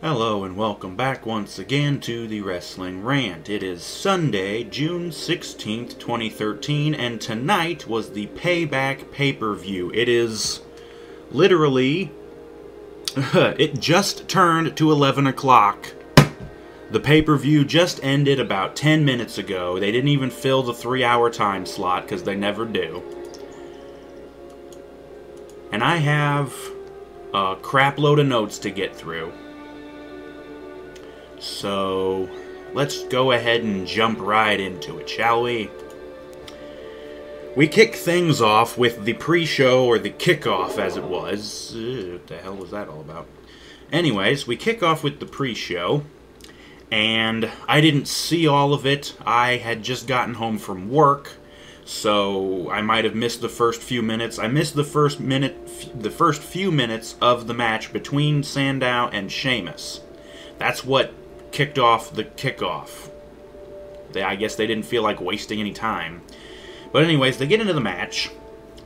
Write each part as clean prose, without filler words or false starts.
Hello and welcome back once again to the Wrestling Rant. It is Sunday, June 16th, 2013, and tonight was the Payback pay-per-view. It is literally... it just turned to 11 o'clock. The pay-per-view just ended about 10 minutes ago. They didn't even fill the 3-hour time slot, because they never do. And I have a crap load of notes to get through. So, let's go ahead and jump right into it, shall we? We kick things off with the pre-show, or the kickoff as it was. What the hell was that all about? Anyways, we kick off with the pre-show, and I didn't see all of it. I had just gotten home from work, so I might have missed the first few minutes. I missed the first few minutes of the match between Sandow and Sheamus. That's what kicked off the kickoff. I guess they didn't feel like wasting any time. But anyways, they get into the match,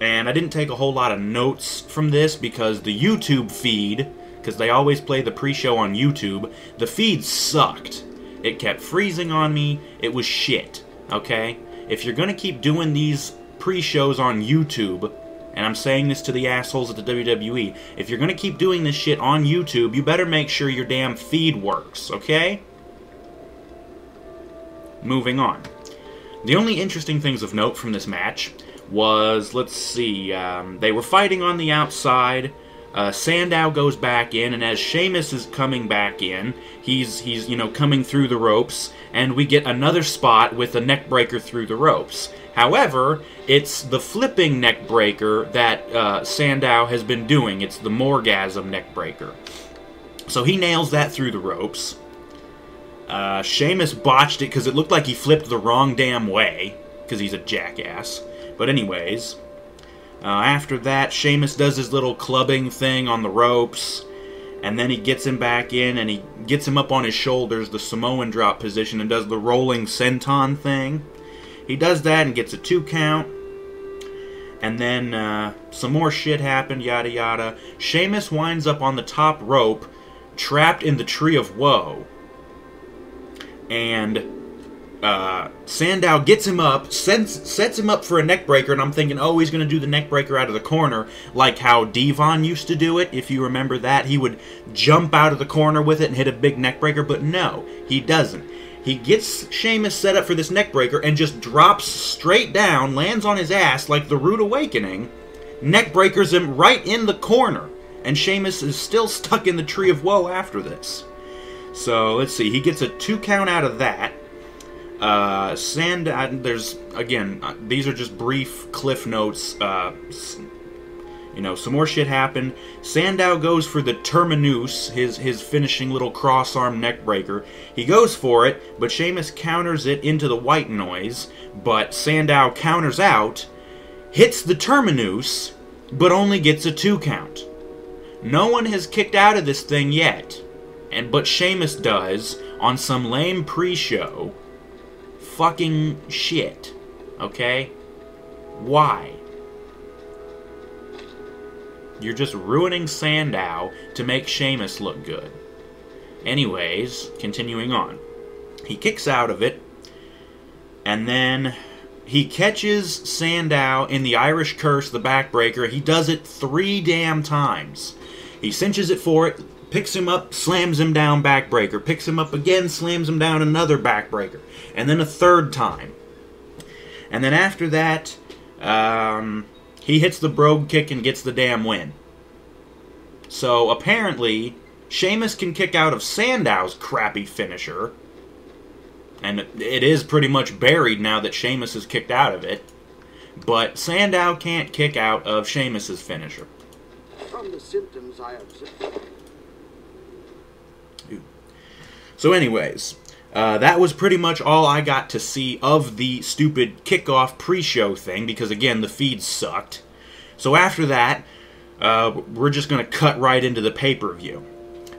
and I didn't take a whole lot of notes from this because the YouTube feed, because they always play the pre-show on YouTube, the feed sucked. It kept freezing on me. It was shit, okay? If you're gonna keep doing these pre-shows on YouTube, and I'm saying this to the assholes at the WWE, if you're gonna keep doing this shit on YouTube, you better make sure your damn feed works, okay? Moving on. The only interesting things of note from this match was, let's see, they were fighting on the outside. Sandow goes back in, and as Sheamus is coming back in, he's coming through the ropes, and we get another spot with a neck breaker through the ropes. However, it's the flipping neck breaker that Sandow has been doing. It's the Morgasm neck breaker. So he nails that through the ropes. Sheamus botched it because it looked like he flipped the wrong damn way, because he's a jackass. But anyways, after that, Sheamus does his little clubbing thing on the ropes, and then he gets him back in, and he gets him up on his shoulders, the Samoan drop position, and does the rolling senton thing. He does that and gets a 2 count, and then some more shit happened, yada yada. Sheamus winds up on the top rope, trapped in the Tree of Woe, and Sandow gets him up, sets him up for a neck breaker, and I'm thinking, oh, he's going to do the neck breaker out of the corner, like how Devon used to do it, if you remember that. He would jump out of the corner with it and hit a big neck breaker, but no, he doesn't. He gets Sheamus set up for this neck breaker and just drops straight down, lands on his ass like the Rude Awakening, neck breakers him right in the corner, and Sheamus is still stuck in the Tree of Woe after this. So, let's see, he gets a 2 count out of that. There's, again, these are just brief cliff notes. Some more shit happened. Sandow goes for the Terminus, his finishing little cross-arm neck breaker. He goes for it, but Sheamus counters it into the white noise, but Sandow counters out, hits the Terminus, but only gets a 2 count. No one has kicked out of this thing yet, but Sheamus does on some lame pre-show. Fucking shit. Okay? Why? You're just ruining Sandow to make Sheamus look good. Anyways, continuing on. He kicks out of it, and then he catches Sandow in the Irish Curse, the backbreaker. He does it 3 damn times. He cinches it for it, picks him up, slams him down, backbreaker. Picks him up again, slams him down, another backbreaker. And then a 3rd time. And then after that, he hits the brogue kick and gets the damn win. So apparently, Sheamus can kick out of Sandow's crappy finisher. And it is pretty much buried now that Sheamus has kicked out of it. But Sandow can't kick out of Sheamus's finisher. From the symptoms I observed. So anyways, that was pretty much all I got to see of the stupid kickoff pre-show thing, because again, the feed sucked. So after that, we're just going to cut right into the pay-per-view.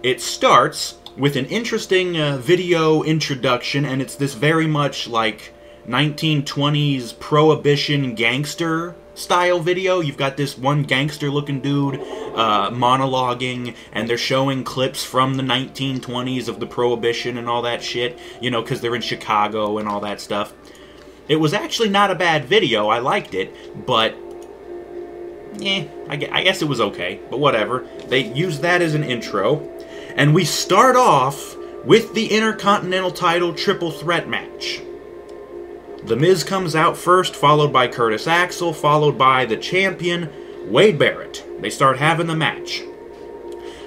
It starts with an interesting video introduction, and it's this very much like 1920s prohibition gangster style video. You've got this one gangster-looking dude monologuing, and they're showing clips from the 1920s of the Prohibition and all that shit, you know, because they're in Chicago and all that stuff. It was actually not a bad video. I liked it, but I guess it was okay, but whatever. They used that as an intro, and we start off with the Intercontinental title triple threat match. The Miz comes out first, followed by Curtis Axel, followed by the champion, Wade Barrett. They start having the match.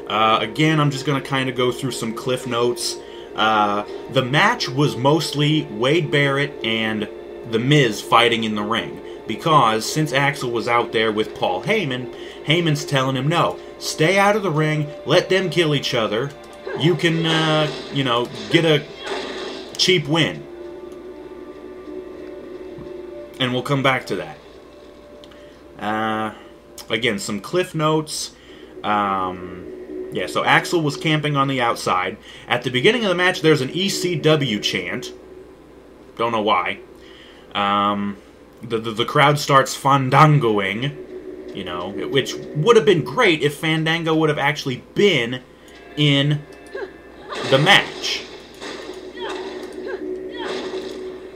Again, I'm just going to kind of go through some cliff notes. The match was mostly Wade Barrett and the Miz fighting in the ring, because since Axel was out there with Paul Heyman, Heyman's telling him, no, stay out of the ring, let them kill each other. You can, you know, get a cheap win. And we'll come back to that. Again, some cliff notes. Yeah, so Axel was camping on the outside. At the beginning of the match, there's an ECW chant. Don't know why. The crowd starts fandangoing, you know, which would have been great if Fandango would have actually been in the match.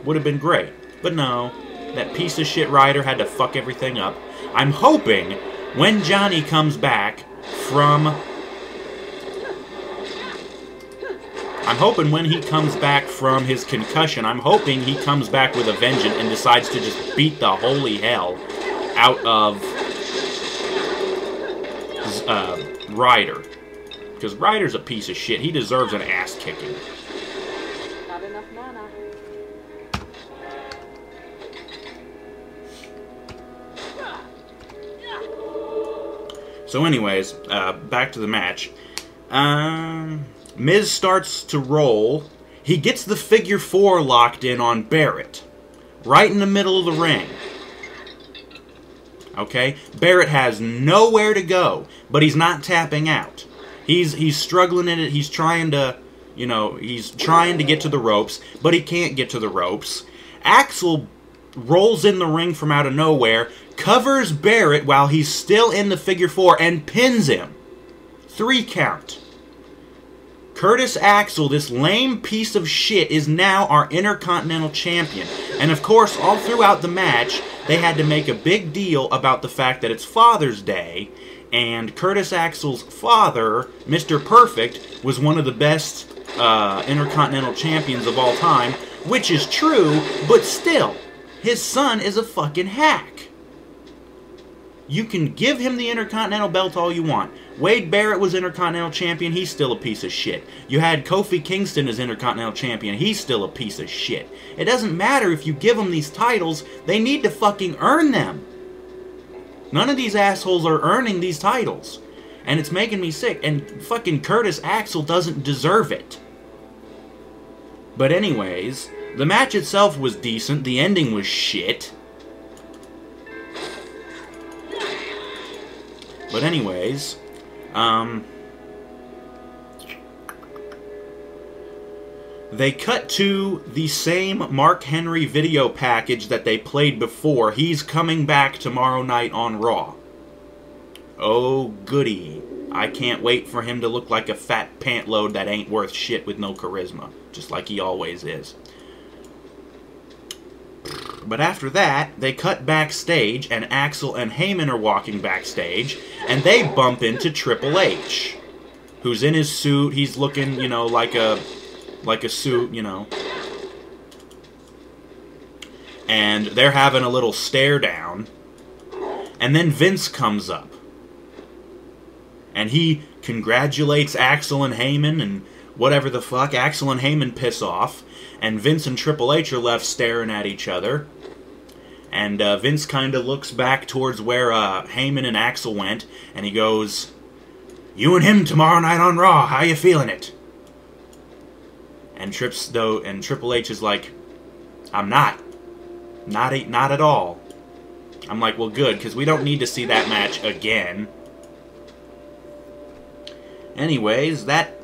Would have been great. But no, that piece of shit Ryder had to fuck everything up. I'm hoping when Johnny comes back from... I'm hoping when he comes back from his concussion, I'm hoping he comes back with a vengeance and decides to just beat the holy hell out of Ryder. Because Ryder's a piece of shit. He deserves an ass kicking. Not enough mana. So anyways, back to the match. Miz starts to roll. He gets the figure 4 locked in on Barrett. Right in the middle of the ring. Okay? Barrett has nowhere to go, but he's not tapping out. He's struggling in it. He's trying to, you know, he's trying to get to the ropes, but he can't get to the ropes. Axel rolls in the ring from out of nowhere, covers Barrett while he's still in the figure 4, and pins him. 3 count. Curtis Axel, this lame piece of shit, is now our Intercontinental Champion. And of course, all throughout the match, they had to make a big deal about the fact that it's Father's Day, and Curtis Axel's father, Mr. Perfect, was one of the best Intercontinental Champions of all time, which is true, but still, his son is a fucking hack. You can give him the Intercontinental belt all you want. Wade Barrett was Intercontinental Champion, he's still a piece of shit. You had Kofi Kingston as Intercontinental Champion, he's still a piece of shit. It doesn't matter if you give them these titles, they need to fucking earn them. None of these assholes are earning these titles. And it's making me sick, and fucking Curtis Axel doesn't deserve it. But anyways, the match itself was decent, the ending was shit. But anyways, they cut to the same Mark Henry video package that they played before. He's coming back tomorrow night on Raw. Oh, goody. I can't wait for him to look like a fat pant load that ain't worth shit with no charisma. Just like he always is. But after that, they cut backstage, and Axel and Heyman are walking backstage, and they bump into Triple H, who's in his suit. He's looking, you know, like a suit, you know. And they're having a little stare down, and then Vince comes up, and he congratulates Axel and Heyman, and whatever the fuck. Axel and Heyman piss off, and Vince and Triple H are left staring at each other. And Vince kind of looks back towards where Heyman and Axel went, and he goes, "You and him tomorrow night on Raw, how you feeling it?" And Triple H is like, "I'm not at all." I'm like, well, good, because we don't need to see that match again. Anyways, that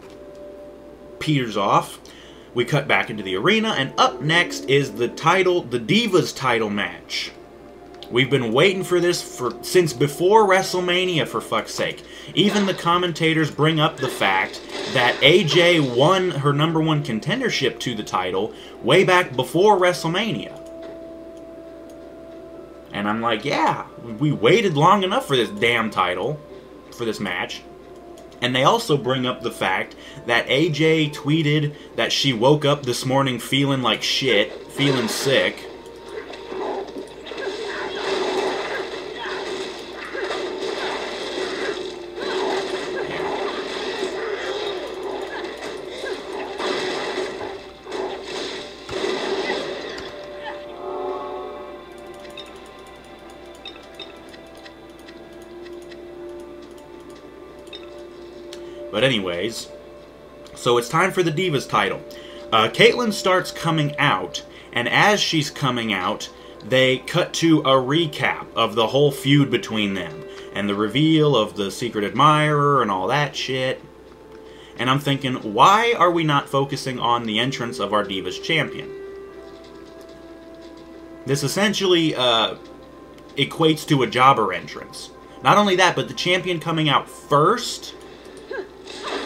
peters off. We cut back into the arena, and up next is the Divas title match. We've been waiting for this since before WrestleMania, for fuck's sake. Even the commentators bring up the fact that AJ won her #1 contendership to the title way back before WrestleMania. And I'm like, yeah, we waited long enough for this damn title, for this match. And they also bring up the fact that AJ tweeted that she woke up this morning feeling like shit, feeling sick. But anyways, so it's time for the Divas title. Kaitlyn starts coming out, and as she's coming out, they cut to a recap of the whole feud between them, and the reveal of the secret admirer and all that shit. And I'm thinking, why are we not focusing on the entrance of our Divas champion? This essentially equates to a jobber entrance. Not only that, but the champion coming out first.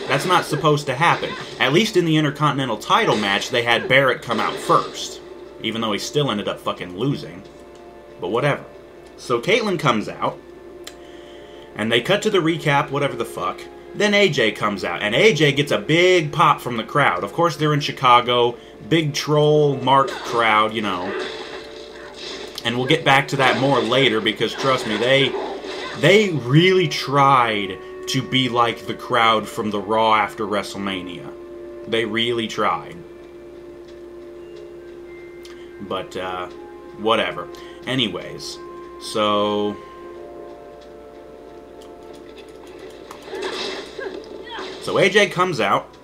That's not supposed to happen. At least in the Intercontinental title match, they had Barrett come out first. Even though he still ended up fucking losing. But whatever. So Kaitlyn comes out. And they cut to the recap, whatever the fuck. Then AJ comes out. And AJ gets a big pop from the crowd. Of course, they're in Chicago. Big troll mark crowd, you know. And we'll get back to that more later, because trust me, they really tried to be like the crowd from the Raw after WrestleMania. They really tried. But, whatever. Anyways, so AJ comes out,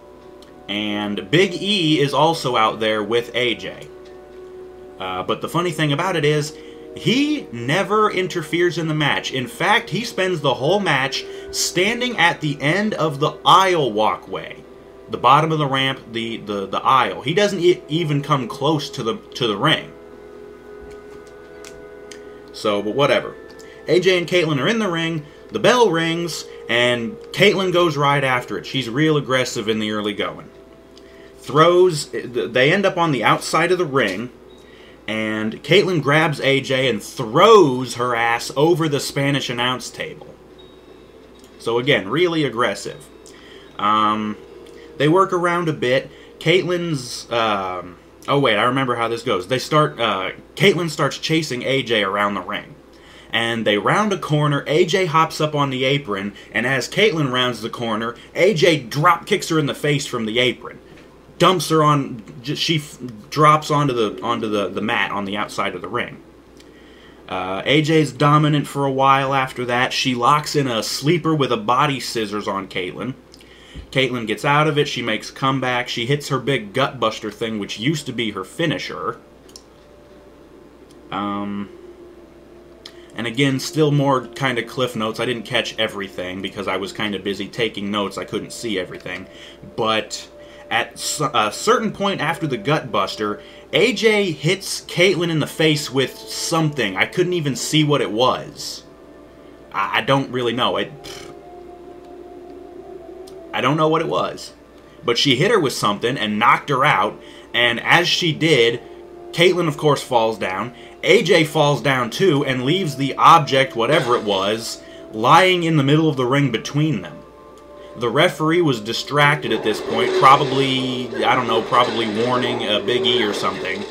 and Big E is also out there with AJ. But the funny thing about it is, he never interferes in the match. In fact, he spends the whole match standing at the end of the aisle walkway. The bottom of the ramp, the aisle. He doesn't even come close to the ring. So, but whatever. AJ and Kaitlyn are in the ring, the bell rings, and Kaitlyn goes right after it. She's real aggressive in the early going. They end up on the outside of the ring, and Kaitlyn grabs AJ and throws her ass over the Spanish announce table. So again, really aggressive. They work around a bit. Kaitlyn's... oh wait, I remember how this goes. Kaitlyn starts chasing AJ around the ring. And they round a corner, AJ hops up on the apron, and as Kaitlyn rounds the corner, AJ drop kicks her in the face from the apron. Dumps her on... She drops onto the mat on the outside of the ring. AJ's dominant for a while after that. She locks in a sleeper with a body scissors on Kaitlyn. Kaitlyn gets out of it. She makes a comeback. She hits her big gutbuster thing, which used to be her finisher. And again, still more kind of cliff notes. I didn't catch everything because I was kind of busy taking notes. I couldn't see everything. But at a certain point after the gutbuster, AJ hits Kaitlyn in the face with something. I couldn't even see what it was. I don't really know. I don't know what it was. But she hit her with something and knocked her out. And as she did, Kaitlyn, of course, falls down. AJ falls down too and leaves the object, whatever it was, lying in the middle of the ring between them. The referee was distracted at this point, probably, I don't know, probably warning Big E or something.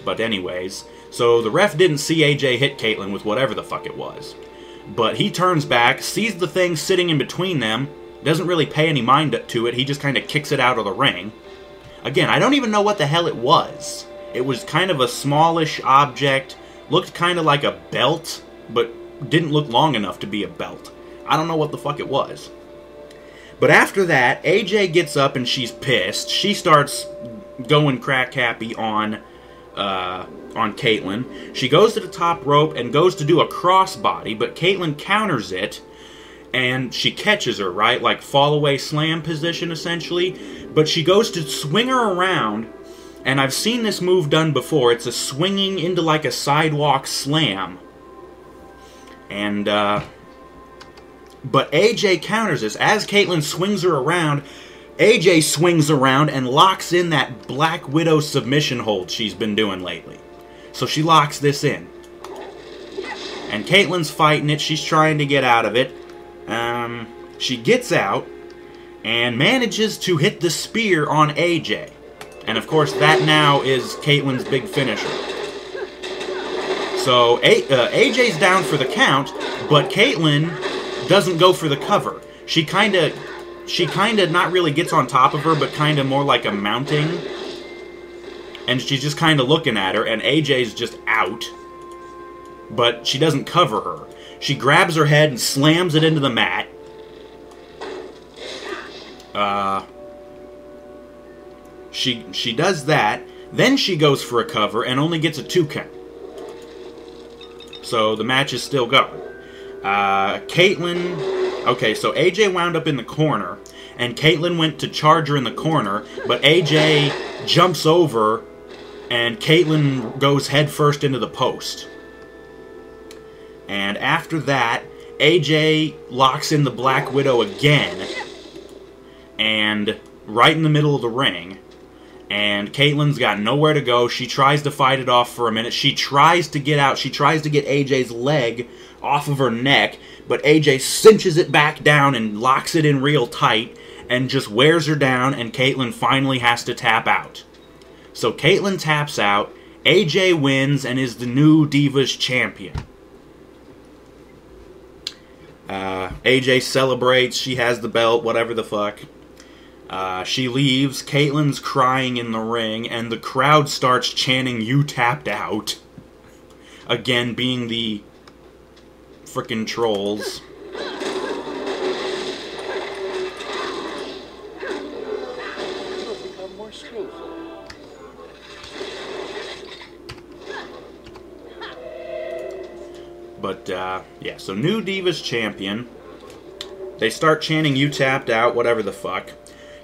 But anyways, so the ref didn't see AJ hit Kaitlyn with whatever the fuck it was. But he turns back, sees the thing sitting in between them, doesn't really pay any mind to it, he just kind of kicks it out of the ring. Again, I don't even know what the hell it was. It was kind of a smallish object, looked kind of like a belt, but didn't look long enough to be a belt. I don't know what the fuck it was. But after that, AJ gets up and she's pissed. She starts going crack happy on Kaitlyn. She goes to the top rope and goes to do a crossbody, but Kaitlyn counters it, and she catches her, right? Like fall-away slam position, essentially. But she goes to swing her around, And I've seen this move done before. It's a swinging into like a sidewalk slam. And, but AJ counters this. As Caitlyn swings her around, AJ swings around and locks in that Black Widow submission hold she's been doing lately. So she locks this in. And Caitlyn's fighting it. She's trying to get out of it. She gets out and manages to hit the spear on AJ. And of course, that now is Caitlyn's big finisher. So AJ's down for the count, but Caitlyn doesn't go for the cover. She kind of not really gets on top of her, but kind of more like a mounting. And she's just kind of looking at her, and AJ's just out. But she doesn't cover her. She grabs her head and slams it into the mat. She does that. Then she goes for a cover and only gets a 2 count. So the match is still going. Caitlyn... Okay, so AJ wound up in the corner, and Caitlyn went to charge her in the corner, but AJ jumps over, and Caitlyn goes headfirst into the post. And after that, AJ locks in the Black Widow again, and right in the middle of the ring. And Caitlyn's got nowhere to go. She tries to fight it off for a minute. She tries to get out. She tries to get AJ's leg off of her neck, but AJ cinches it back down and locks it in real tight and just wears her down, and Caitlyn finally has to tap out. So Caitlyn taps out. AJ wins and is the new Divas champion. AJ celebrates. She has the belt, whatever the fuck. She leaves. Caitlyn's crying in the ring, and the crowd starts chanting, "You tapped out." Again, being the frickin' trolls. But, yeah, so new Divas champion. They start chanting, "You tapped out," whatever the fuck.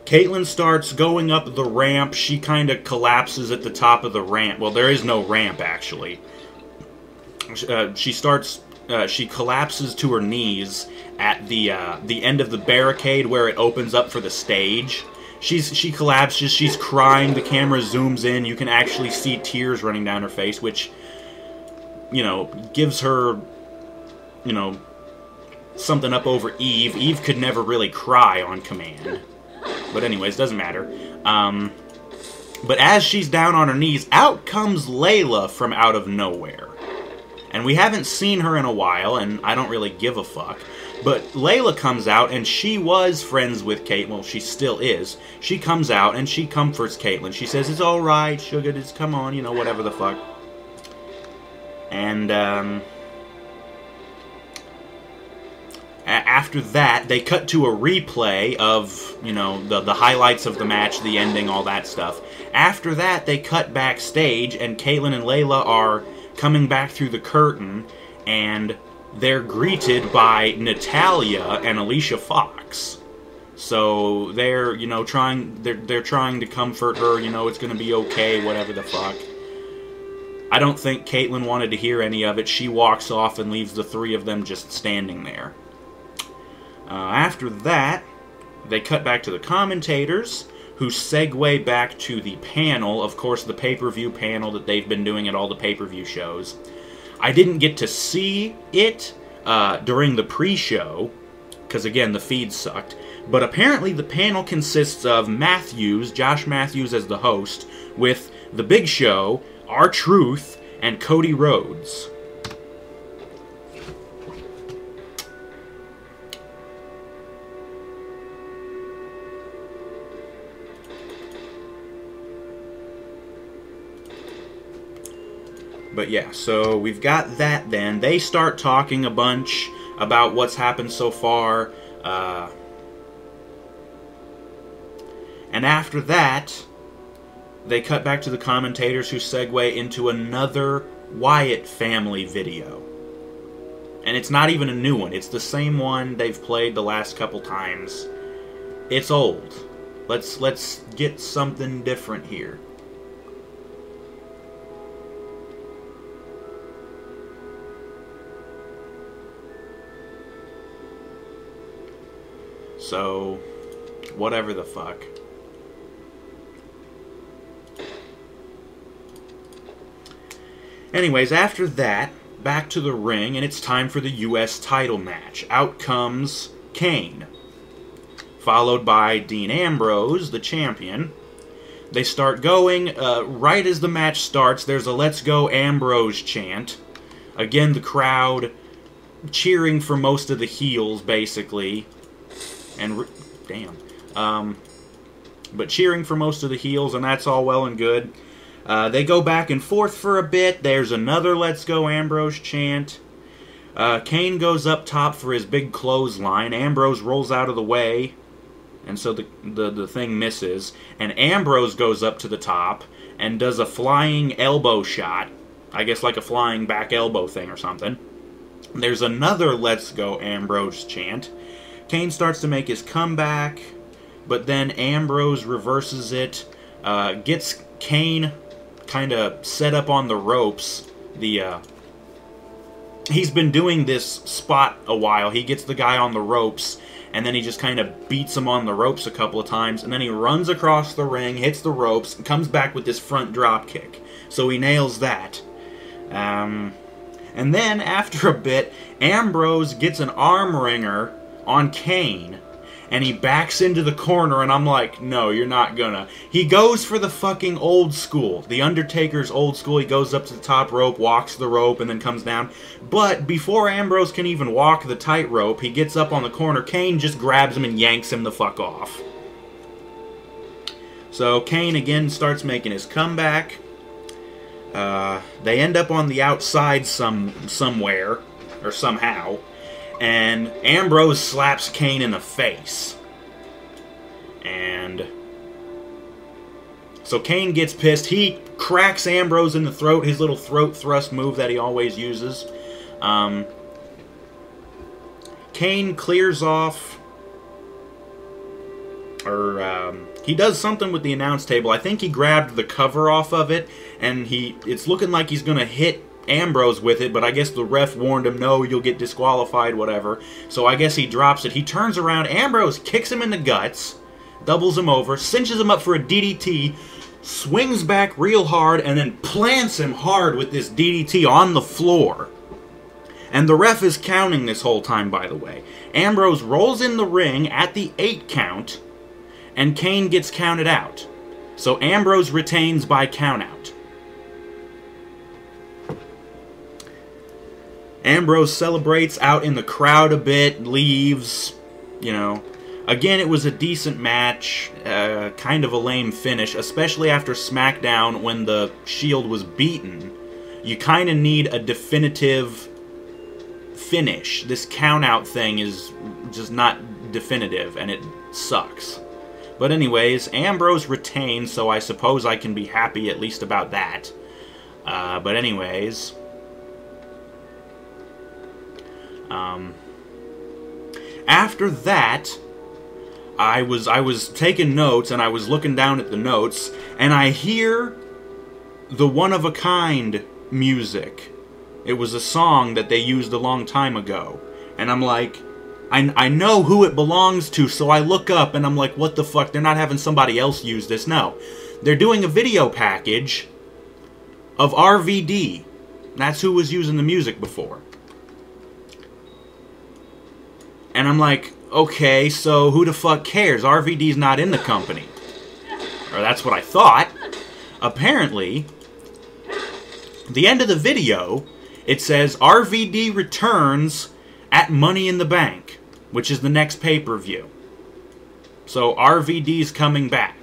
Caitlyn starts going up the ramp. She kind of collapses at the top of the ramp. Well, there is no ramp, actually. She collapses to her knees at the end of the barricade where it opens up for the stage. She collapses. She's crying. The camera zooms in. You can actually see tears running down her face, which, you know, gives her, you know, something up over Eve. Eve could never really cry on command. But anyways, doesn't matter. But as she's down on her knees, out comes Layla from out of nowhere. And we haven't seen her in a while, and I don't really give a fuck. But Layla comes out, and she was friends with Kate. Well, she still is. She comes out, and she comforts Caitlyn. She says, "It's alright, sugar, just come on," you know, whatever the fuck. And, after that, they cut to a replay of, you know, the highlights of the match, the ending, all that stuff. After that, they cut backstage, and Caitlyn and Layla are coming back through the curtain, and they're greeted by Natalya and Alicia Fox. So they're, you know, they're trying to comfort her, you know, it's gonna be okay, whatever the fuck. I don't think Caitlyn wanted to hear any of it. She walks off and leaves the three of them just standing there. After that, they cut back to the commentators, who segue back to the panel, of course the pay-per-view panel that they've been doing at all the pay-per-view shows. I didn't get to see it during the pre-show, because again, the feed sucked, but apparently the panel consists of Josh Matthews as the host, with The Big Show, R-Truth, and Cody Rhodes. But yeah, so we've got that then. They start talking a bunch about what's happened so far. And after that, they cut back to the commentators, who segue into another Wyatt family video. And it's not even a new one. It's the same one they've played the last couple times. It's old. Let's get something different here. So, whatever the fuck. Anyways, after that, back to the ring, and it's time for the U.S. title match. Out comes Kane, followed by Dean Ambrose, the champion. They start going. Right as the match starts, there's a "Let's Go Ambrose" chant. Again, the crowd cheering for most of the heels, basically. And, but cheering for most of the heels, and that's all well and good. They go back and forth for a bit. There's another "Let's Go Ambrose" chant. Kane goes up top for his big clothesline. Ambrose rolls out of the way, and so the thing misses. And Ambrose goes up to the top and does a flying elbow shot. I guess like a flying back elbow thing or something. There's another "Let's Go Ambrose" chant. Kane starts to make his comeback, but then Ambrose reverses it, gets Kane kind of set up on the ropes. He's been doing this spot a while. He gets the guy on the ropes, and then he just kind of beats him on the ropes a couple of times, and then he runs across the ring, hits the ropes, and comes back with this front drop kick. So he nails that. And then, after a bit, Ambrose gets an arm wringer on Kane, and he backs into the corner, and I'm like, no, you're not gonna. He goes for the fucking old school. The Undertaker's old school. He goes up to the top rope, walks the rope, and then comes down. But before Ambrose can even walk the tightrope, he gets up on the corner. Kane just grabs him and yanks him the fuck off. So Kane again starts making his comeback. They end up on the outside somewhere, or somehow, and Ambrose slaps Kane in the face. And so Kane gets pissed. He cracks Ambrose in the throat, his little throat thrust move that he always uses. Kane clears off, or he does something with the announce table. I think he grabbed the cover off of it, and it's looking like he's going to hit Ambrose with it, but I guess the ref warned him, no, you'll get disqualified, whatever. So I guess he drops it. He turns around, Ambrose kicks him in the guts, doubles him over, cinches him up for a DDT, swings back real hard, and then plants him hard with this DDT on the floor. And the ref is counting this whole time, by the way. Ambrose rolls in the ring at the 8 count, and Kane gets counted out. So Ambrose retains by countout. Ambrose celebrates out in the crowd a bit, leaves, you know. Again, it was a decent match, kind of a lame finish, especially after SmackDown when the Shield was beaten. You kind of need a definitive finish. This count-out thing is just not definitive, and it sucks. But anyways, Ambrose retains, so I suppose I can be happy at least about that. But anyways, after that, I was taking notes, and I was looking down at the notes, and I hear the one-of-a-kind music. It was a song that they used a long time ago. And I'm like, I know who it belongs to, so I look up, and I'm like, what the fuck? They're not having somebody else use this. No. They're doing a video package of RVD. That's who was using the music before. And I'm like, okay, so who the fuck cares? RVD's not in the company. Or that's what I thought. Apparently, the end of the video, it says RVD returns at Money in the Bank, which is the next pay-per-view. So RVD's coming back.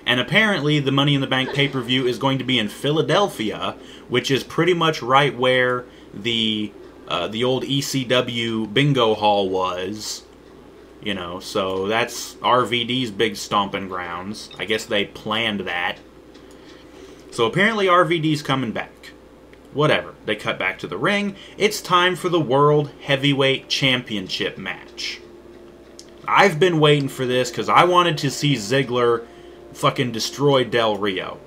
And apparently the Money in the Bank pay-per-view is going to be in Philadelphia, which is pretty much right where the old ECW bingo hall was. You know, so that's RVD's big stomping grounds. I guess they planned that. So apparently RVD's coming back. Whatever. They cut back to the ring. It's time for the World Heavyweight Championship match. I've been waiting for this because I wanted to see Ziggler fucking destroy Del Rio.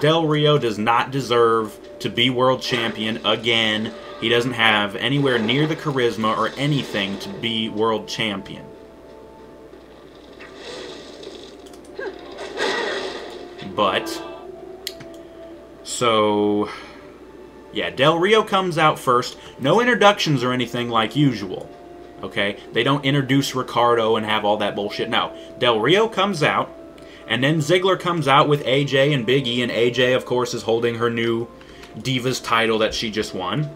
Del Rio does not deserve to be world champion again. He doesn't have anywhere near the charisma or anything to be world champion. But, so, yeah, Del Rio comes out first. No introductions or anything like usual. Okay? They don't introduce Ricardo and have all that bullshit. No. Del Rio comes out, and then Ziggler comes out with AJ and Big E, and AJ, of course, is holding her new Divas title that she just won.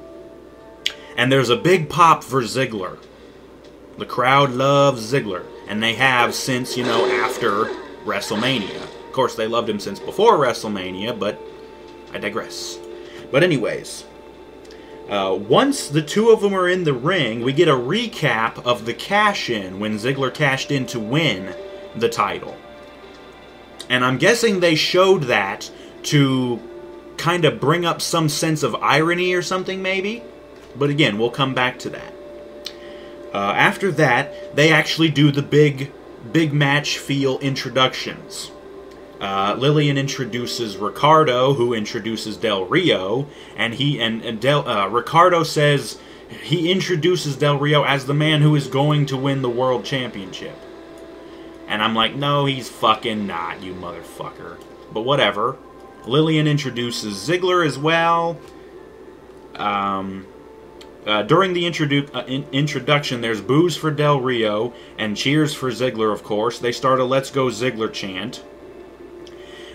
And there's a big pop for Ziggler. The crowd loves Ziggler, and they have since, after WrestleMania. Of course, they loved him since before WrestleMania, but I digress. But anyways, once the two of them are in the ring, we get a recap of the cash-in when Ziggler cashed in to win the title. And I'm guessing they showed that to kind of bring up some sense of irony or something, maybe? But again, we'll come back to that. After that, they actually do the big match feel introductions. Lillian introduces Ricardo, who introduces Del Rio, and Ricardo says he introduces Del Rio as the man who is going to win the World Championship. And I'm like, no, he's fucking not, you motherfucker. But whatever. Lillian introduces Ziggler as well. During the introduction, there's boos for Del Rio and cheers for Ziggler, of course. They start a Let's Go Ziggler chant.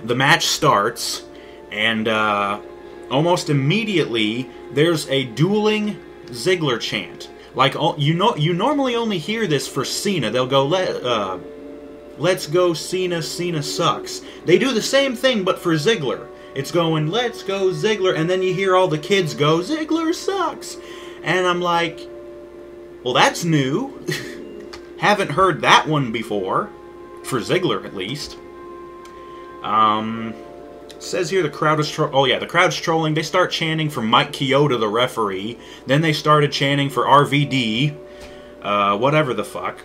The match starts, and almost immediately, there's a dueling Ziggler chant. Like, you normally only hear this for Cena. They'll go, Let's go Cena, Cena sucks. They do the same thing, but for Ziggler. It's going, let's go Ziggler, and then you hear all the kids go, Ziggler sucks. And I'm like, well, that's new. Haven't heard that one before. For Ziggler, at least. Says here the crowd is the crowd's trolling. They start chanting for Mike Chioda, the referee. Then they started chanting for RVD. Whatever the fuck.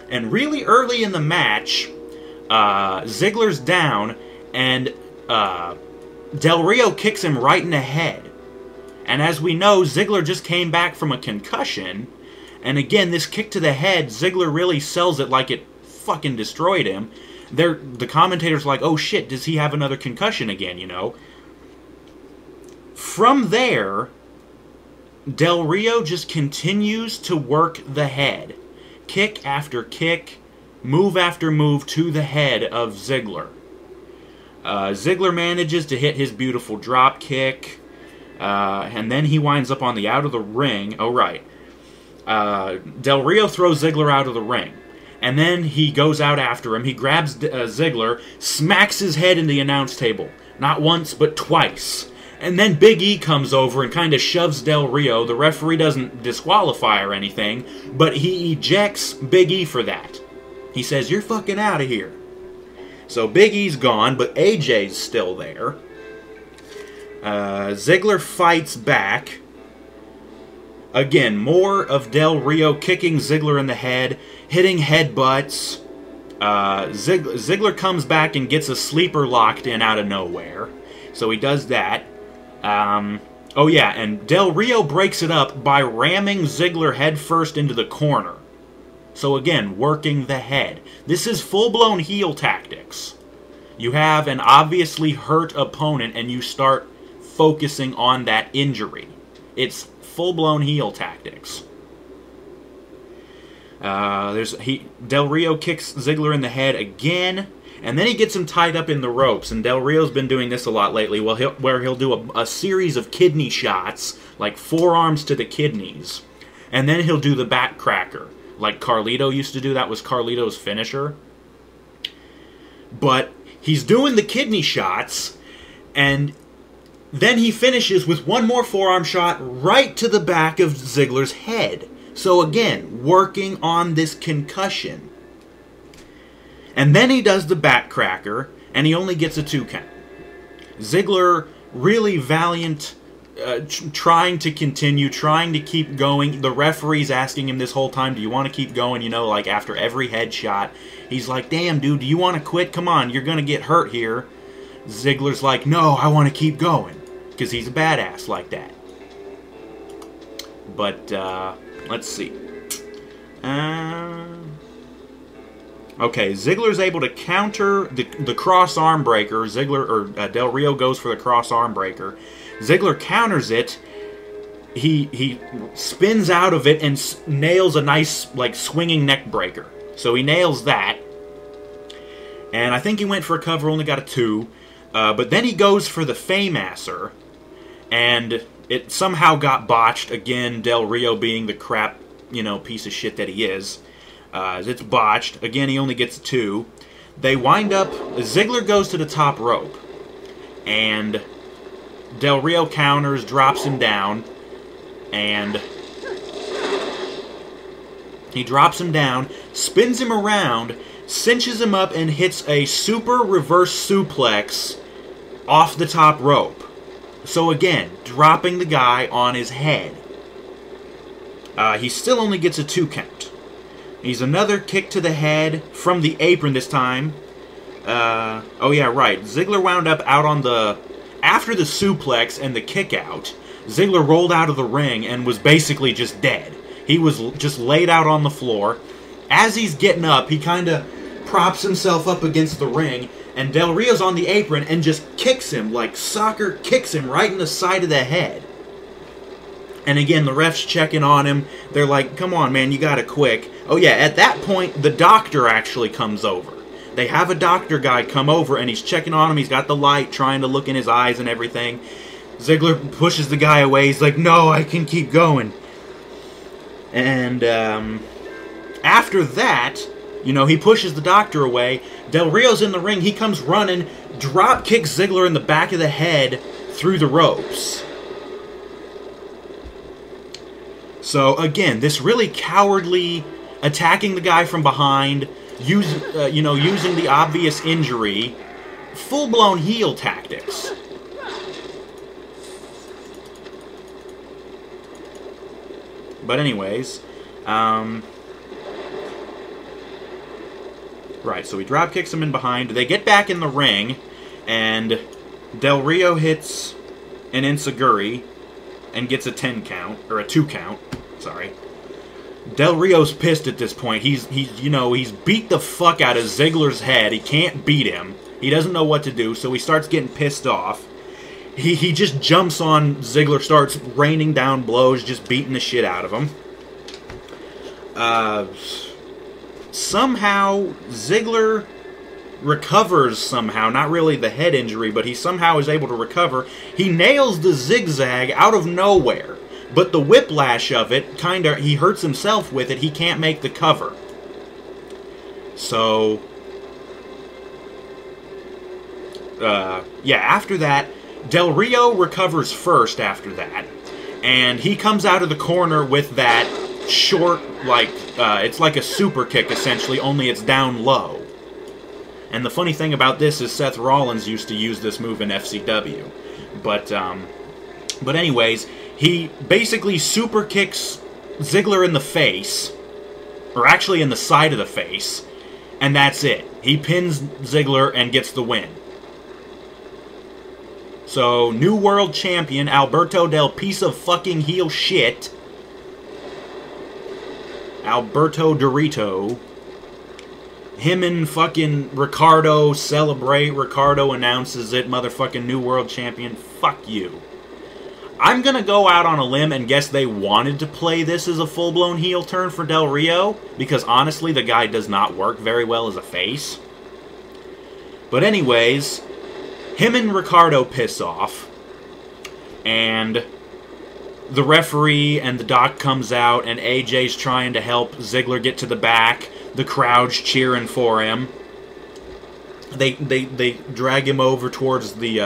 And really early in the match, Ziggler's down, and Del Rio kicks him right in the head. And as we know, Ziggler just came back from a concussion. And again, this kick to the head, Ziggler really sells it like it fucking destroyed him. The commentator's like, oh shit, does he have another concussion again, From there, Del Rio just continues to work the head. Kick after kick, move after move to the head of Ziggler. Ziggler manages to hit his beautiful drop kick. And then he winds up on the out of the ring. Oh, right. Del Rio throws Ziggler out of the ring. And then he goes out after him. He grabs Ziggler, smacks his head in the announce table. Not once, but twice. And then Big E comes over and kind of shoves Del Rio. The referee doesn't disqualify or anything, but he ejects Big E for that. He says, you're fucking out of here. So Big E's gone, but AJ's still there. Ziggler fights back. Again, more of Del Rio kicking Ziggler in the head, hitting headbutts. Ziggler comes back and gets a sleeper locked in out of nowhere. So he does that. Oh yeah, and Del Rio breaks it up by ramming Ziggler headfirst into the corner. So again, working the head. This is full-blown heel tactics. You have an obviously hurt opponent and you start focusing on that injury. It's full-blown heel tactics. Del Rio kicks Ziggler in the head again, and then he gets him tied up in the ropes. And Del Rio's been doing this a lot lately, where he'll do a series of kidney shots, like forearms to the kidneys, and then he'll do the back cracker, like Carlito used to do. That was Carlito's finisher. But he's doing the kidney shots, and then he finishes with one more forearm shot right to the back of Ziggler's head. So again, working on this concussion. And then he does the backcracker, and he only gets a 2 count. Ziggler, really valiant, trying to continue, trying to keep going. The referee's asking him this whole time, do you want to keep going? Like after every headshot. He's like, damn, dude, do you want to quit? Come on, you're going to get hurt here. Ziggler's like, no, I want to keep going. Because he's a badass like that. But, let's see. Okay, Ziggler's able to counter the cross arm breaker. Del Rio goes for the cross arm breaker. Ziggler counters it. He spins out of it and nails a nice, like, swinging neck breaker. So he nails that. And I think he went for a cover, only got a 2. But then he goes for the Faymaster. And it somehow got botched. Again, Del Rio being the crap, piece of shit that he is. It's botched. Again, he only gets a 2. They wind up... Ziggler goes to the top rope. And Del Rio counters, drops him down. And he drops him down, spins him around, cinches him up, and hits a super reverse suplex off the top rope. So again, dropping the guy on his head. He still only gets a 2 count. He's another kick to the head from the apron this time. Oh yeah, right. Ziggler wound up out on the... After the suplex and the kick out, Ziggler rolled out of the ring and was basically just dead. He was just laid out on the floor. As he's getting up, he kind of props himself up against the ring, and Del Rio's on the apron and just kicks him, like soccer kicks him right in the side of the head. And again, the ref's checking on him. They're like, come on, man, you gotta quick. Oh yeah, at that point, the doctor actually comes over. They have a doctor guy come over, and he's checking on him. He's got the light, trying to look in his eyes and everything. Ziggler pushes the guy away. He's like, no, I can keep going. And after that, he pushes the doctor away. Del Rio's in the ring. He comes running, drop kicks Ziggler in the back of the head through the ropes. So again, this really cowardly attacking the guy from behind, using the obvious injury, full-blown heel tactics. But anyways, right, so he drop kicks him in behind. They get back in the ring, and Del Rio hits an enziguri and gets a 10 count, or a 2 count, sorry. Del Rio's pissed at this point. He's beat the fuck out of Ziggler's head. He can't beat him. He doesn't know what to do, so he starts getting pissed off. He just jumps on Ziggler, starts raining down blows, just beating the shit out of him. Somehow, Ziggler recovers somehow. Not really the head injury, but he somehow is able to recover. He nails the zigzag out of nowhere. But the whiplash of it, he hurts himself with it. He can't make the cover. So, yeah, after that, Del Rio recovers first after that, and he comes out of the corner with that short, it's like a super kick, essentially, only it's down low. And the funny thing about this is Seth Rollins used to use this move in FCW. But anyways, he basically super kicks Ziggler in the face, or actually in the side of the face, and that's it. He pins Ziggler and gets the win. So, new world champion, Alberto Del Piece of fucking heel shit, Alberto Dorito, him and fucking Ricardo celebrate, Ricardo announces it, motherfucking new world champion, fuck you. I'm gonna go out on a limb and guess they wanted to play this as a full-blown heel turn for Del Rio, because honestly, the guy does not work very well as a face. But anyways, him and Ricardo piss off, and the referee and the doc comes out, and AJ's trying to help Ziggler get to the back. The crowd's cheering for him. They drag him over towards the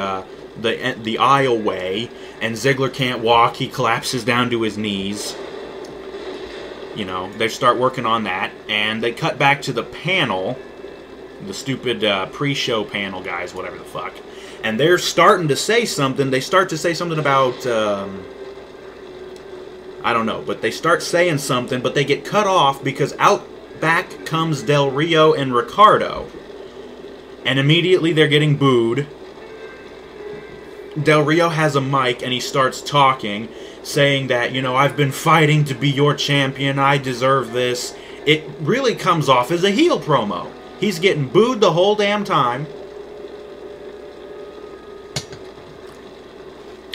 aisleway, and Ziggler can't walk. He collapses down to his knees. They start working on that, and they cut back to the panel, the stupid pre-show panel guys, whatever the fuck. And they're starting to say something. They start to say something about, I don't know, but they start saying something, but they get cut off because out back comes Del Rio and Ricardo. And immediately they're getting booed. Del Rio has a mic and he starts talking, saying that, I've been fighting to be your champion, I deserve this. It really comes off as a heel promo. He's getting booed the whole damn time.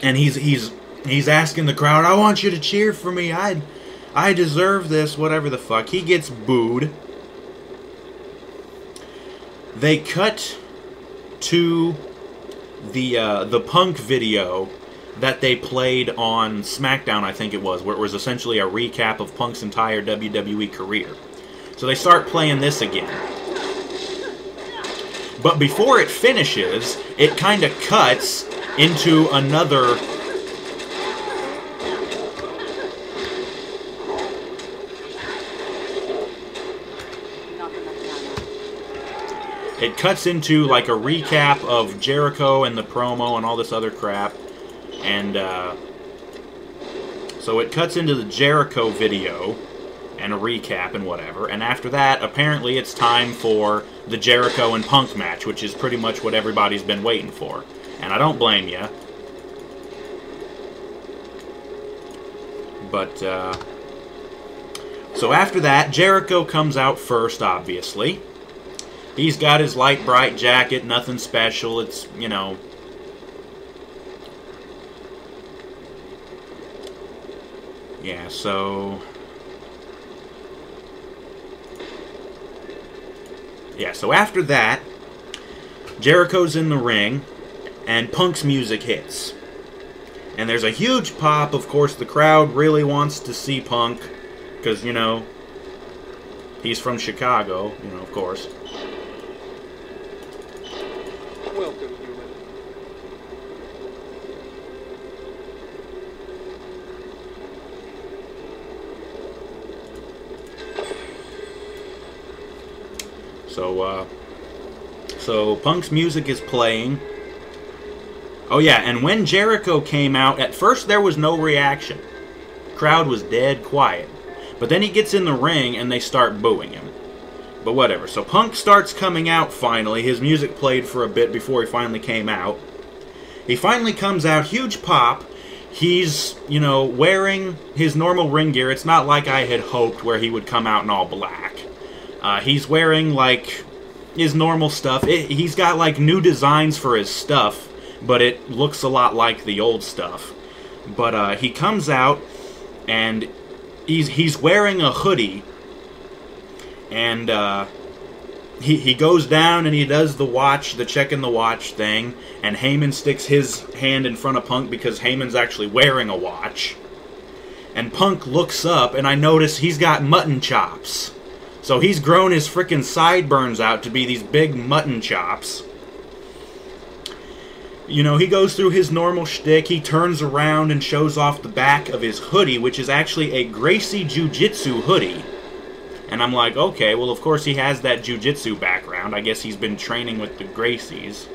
And he's asking the crowd, I want you to cheer for me. I deserve this, whatever the fuck. He gets booed. They cut to the Punk video that they played on SmackDown, I think it was, where it was essentially a recap of Punk's entire WWE career. So they start playing this again. But before it finishes, it kind of cuts into another... It cuts into like a recap of Jericho and the promo and all this other crap. And so it cuts into the Jericho video and a recap and whatever. And after that, apparently it's time for the Jericho and Punk match, which is pretty much what everybody's been waiting for. And I don't blame you. But, so after that, Jericho comes out first, obviously. He's got his light bright jacket, nothing special. It's, you know... Yeah, so... Yeah, so after that, Jericho's in the ring, and Punk's music hits. And there's a huge pop. Of course, the crowd really wants to see Punk, because, you know, he's from Chicago, you know, of course. Welcome, human. So Punk's music is playing. Oh yeah, and when Jericho came out, at first there was no reaction. Crowd was dead quiet. But then he gets in the ring and they start booing him. But whatever. So Punk starts coming out finally. His music played for a bit before he finally came out. He finally comes out, huge pop. He's, you know, wearing his normal ring gear. It's not like I had hoped where he would come out in all black. He's wearing, like, his normal stuff. He's got, like, new designs for his stuff, but it looks a lot like the old stuff. But he comes out, and he's wearing a hoodie, and he goes down and he does the checking the watch thing, and Heyman sticks his hand in front of Punk because Heyman's actually wearing a watch. And Punk looks up, and I notice he's got mutton chops. So he's grown his frickin' sideburns out to be these big mutton chops. You know, he goes through his normal shtick. He turns around and shows off the back of his hoodie, which is actually a Gracie Jiu-Jitsu hoodie. And I'm like, okay, well, of course he has that Jiu-Jitsu background. I guess he's been training with the Gracies.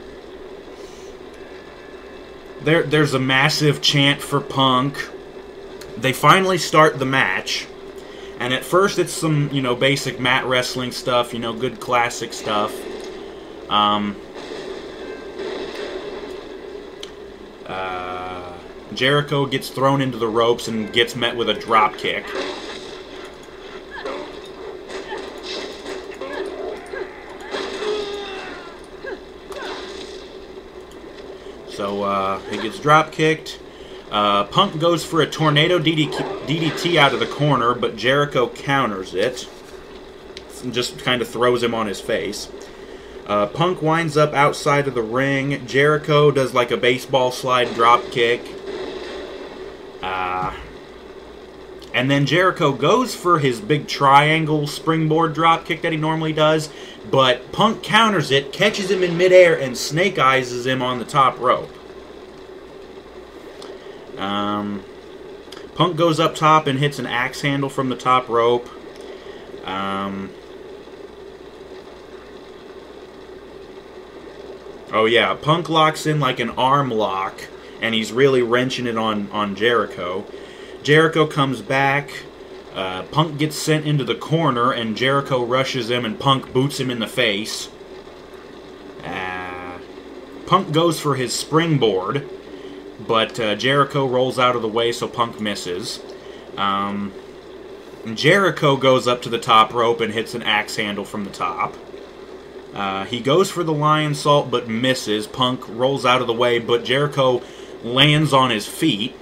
There's a massive chant for Punk. They finally start the match. And at first it's some, you know, basic mat wrestling stuff, you know, good classic stuff. Jericho gets thrown into the ropes and gets met with a drop kick. So, he gets drop kicked. Punk goes for a tornado DDT out of the corner, but Jericho counters it. And just kind of throws him on his face. Punk winds up outside of the ring. Jericho does like a baseball slide drop kick. And then Jericho goes for his big triangle springboard drop kick that he normally does, but Punk counters it, catches him in midair, and snake eyes him on the top rope. Punk goes up top and hits an axe handle from the top rope. Oh yeah, Punk locks in like an arm lock, and he's really wrenching it on Jericho. Jericho comes back. Punk gets sent into the corner, and Jericho rushes him, and Punk boots him in the face. Punk goes for his springboard, but Jericho rolls out of the way, so Punk misses. Jericho goes up to the top rope and hits an axe handle from the top. He goes for the lion salt but misses. Punk rolls out of the way, but Jericho lands on his feet.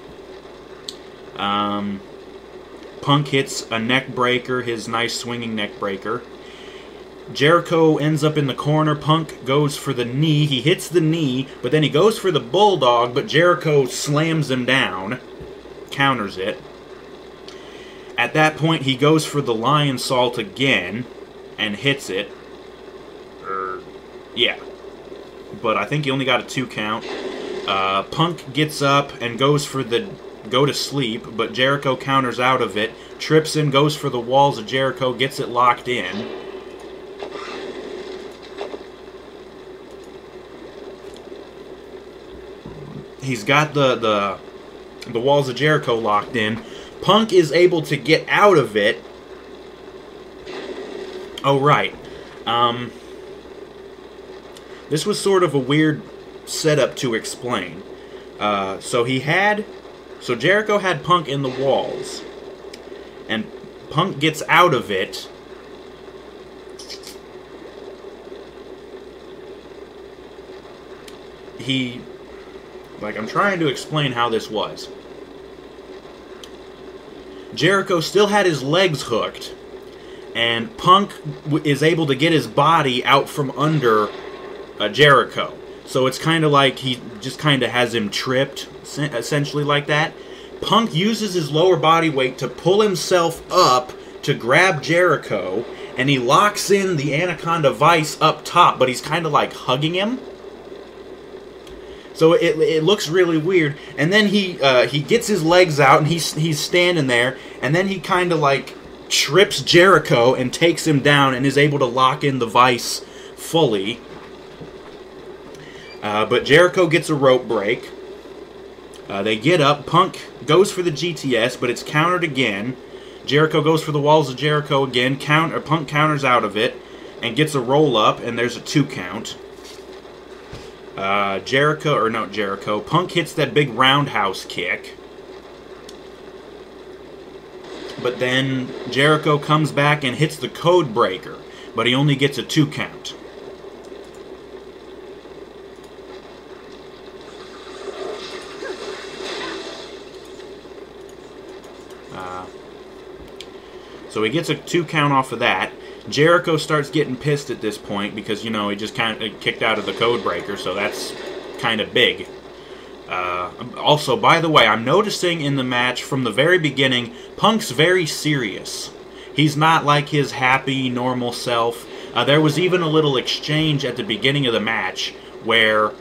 Punk hits a neck breaker, his nice swinging neck breaker. Jericho ends up in the corner. Punk goes for the knee. He hits the knee, but then he goes for the bulldog, but Jericho slams him down, counters it. At that point, he goes for the lion salt again and hits it. Yeah. But I think he only got a 2 count. Punk gets up and goes for the go to sleep, but Jericho counters out of it, trips him, goes for the walls of Jericho, gets it locked in. He's got the walls of Jericho locked in. Punk is able to get out of it. Oh, right. This was sort of a weird setup to explain. So Jericho had Punk in the walls, and Punk gets out of it. I'm trying to explain how this was. Jericho still had his legs hooked, and Punk is able to get his body out from under Jericho. So it's kind of like he just kind of has him tripped, essentially like that. Punk uses his lower body weight to pull himself up to grab Jericho, and he locks in the Anaconda Vice up top, but he's kind of like hugging him. So it looks really weird. And then he gets his legs out, and he's standing there, and then he kind of like trips Jericho and takes him down and is able to lock in the Vice fully. But Jericho gets a rope break. They get up. Punk goes for the GTS, but it's countered again. Jericho goes for the walls of Jericho again. Punk counters out of it and gets a roll up, and there's a 2 count. Punk hits that big roundhouse kick. But then Jericho comes back and hits the code breaker, but he only gets a 2 count. So he gets a 2 count off of that. Jericho starts getting pissed at this point because, he just kind of kicked out of the code breaker, so that's kind of big. Also, by the way, I'm noticing in the match from the very beginning, Punk's very serious. He's not like his happy, normal self. There was even a little exchange at the beginning of the match where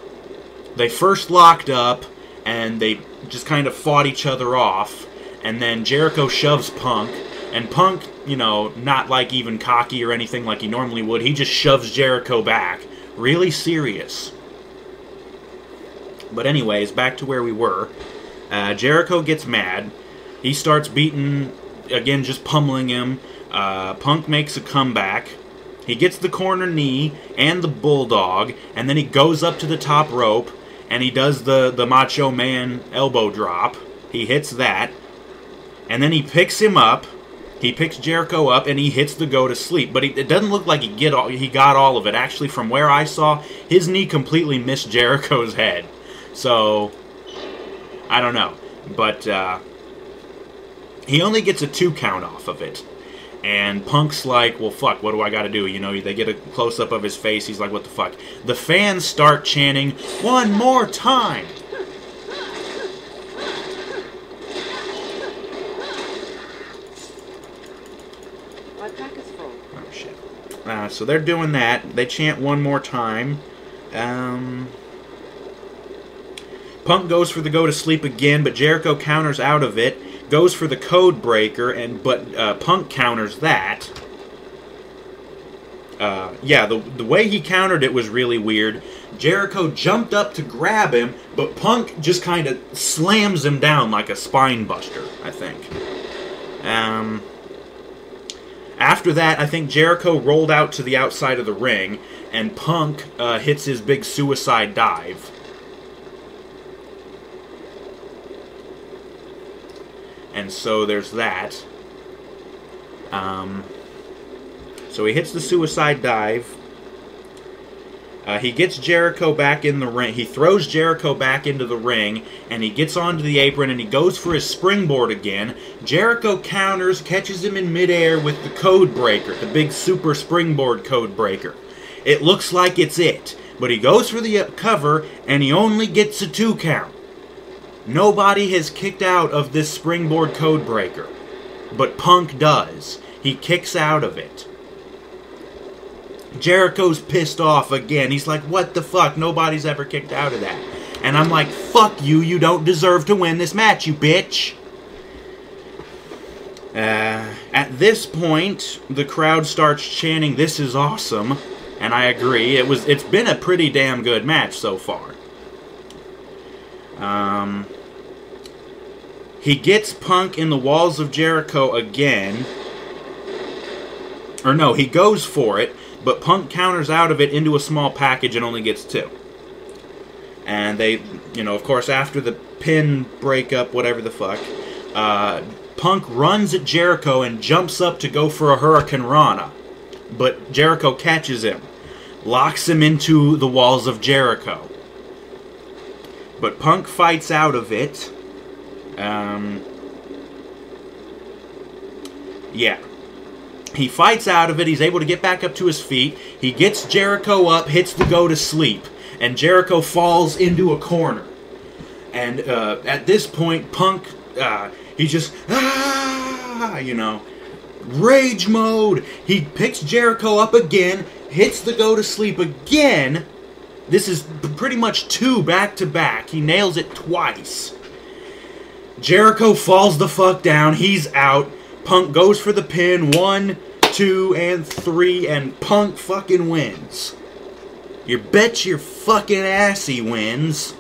they first locked up and they just kind of fought each other off, and then Jericho shoves Punk. And Punk, not like even cocky or anything like he normally would, he just shoves Jericho back. Really serious. But anyways, back to where we were. Jericho gets mad. He starts beating, again, just pummeling him. Punk makes a comeback. He gets the corner knee and the bulldog, and then he goes up to the top rope, and he does the Macho Man elbow drop. He hits that. And then he picks him up. He picks Jericho up, and he hits the go to sleep. But it doesn't look like he got all of it. Actually, from where I saw, his knee completely missed Jericho's head. So, I don't know. But he only gets a 2 count off of it. And Punk's like, well, fuck, what do I got to do? They get a close-up of his face. He's like, what the fuck? The fans start chanting, "One more time!" So they're doing that. They chant one more time. Punk goes for the go to sleep again, but Jericho counters out of it. Goes for the code breaker, but Punk counters that. The way he countered it was really weird. Jericho jumped up to grab him, but Punk just kind of slams him down like a spine buster, I think. After that, I think Jericho rolled out to the outside of the ring, and Punk hits his big suicide dive. And so there's that. So he hits the suicide dive. He gets Jericho back in the ring. He throws Jericho back into the ring, and he gets onto the apron, and he goes for his springboard again. Jericho counters, catches him in midair with the code breaker, the big super springboard code breaker. It looks like it's it, but he goes for the cover, and he only gets a 2 count. Nobody has kicked out of this springboard code breaker, but Punk does. He kicks out of it. Jericho's pissed off again. He's like, what the fuck? Nobody's ever kicked out of that. And I'm like, fuck you. You don't deserve to win this match, you bitch. At this point, the crowd starts chanting, this is awesome. And I agree. It's been a pretty damn good match so far. He gets Punk in the walls of Jericho again. Or no, he goes for it. But Punk counters out of it into a small package and only gets 2. And they, of course, after the pin breakup, whatever the fuck, Punk runs at Jericho and jumps up to go for a Hurricane Rana. But Jericho catches him, locks him into the walls of Jericho. But Punk fights out of it. Yeah. He fights out of it. He's able to get back up to his feet. He gets Jericho up, hits the go to sleep. And Jericho falls into a corner. And at this point, Punk, he just, rage mode. He picks Jericho up again, hits the go to sleep again. This is pretty much 2 back-to-back. He nails it twice. Jericho falls the fuck down. He's out. Punk goes for the pin. 1, 2, and 3, and Punk fucking wins. You bet your fucking ass he wins.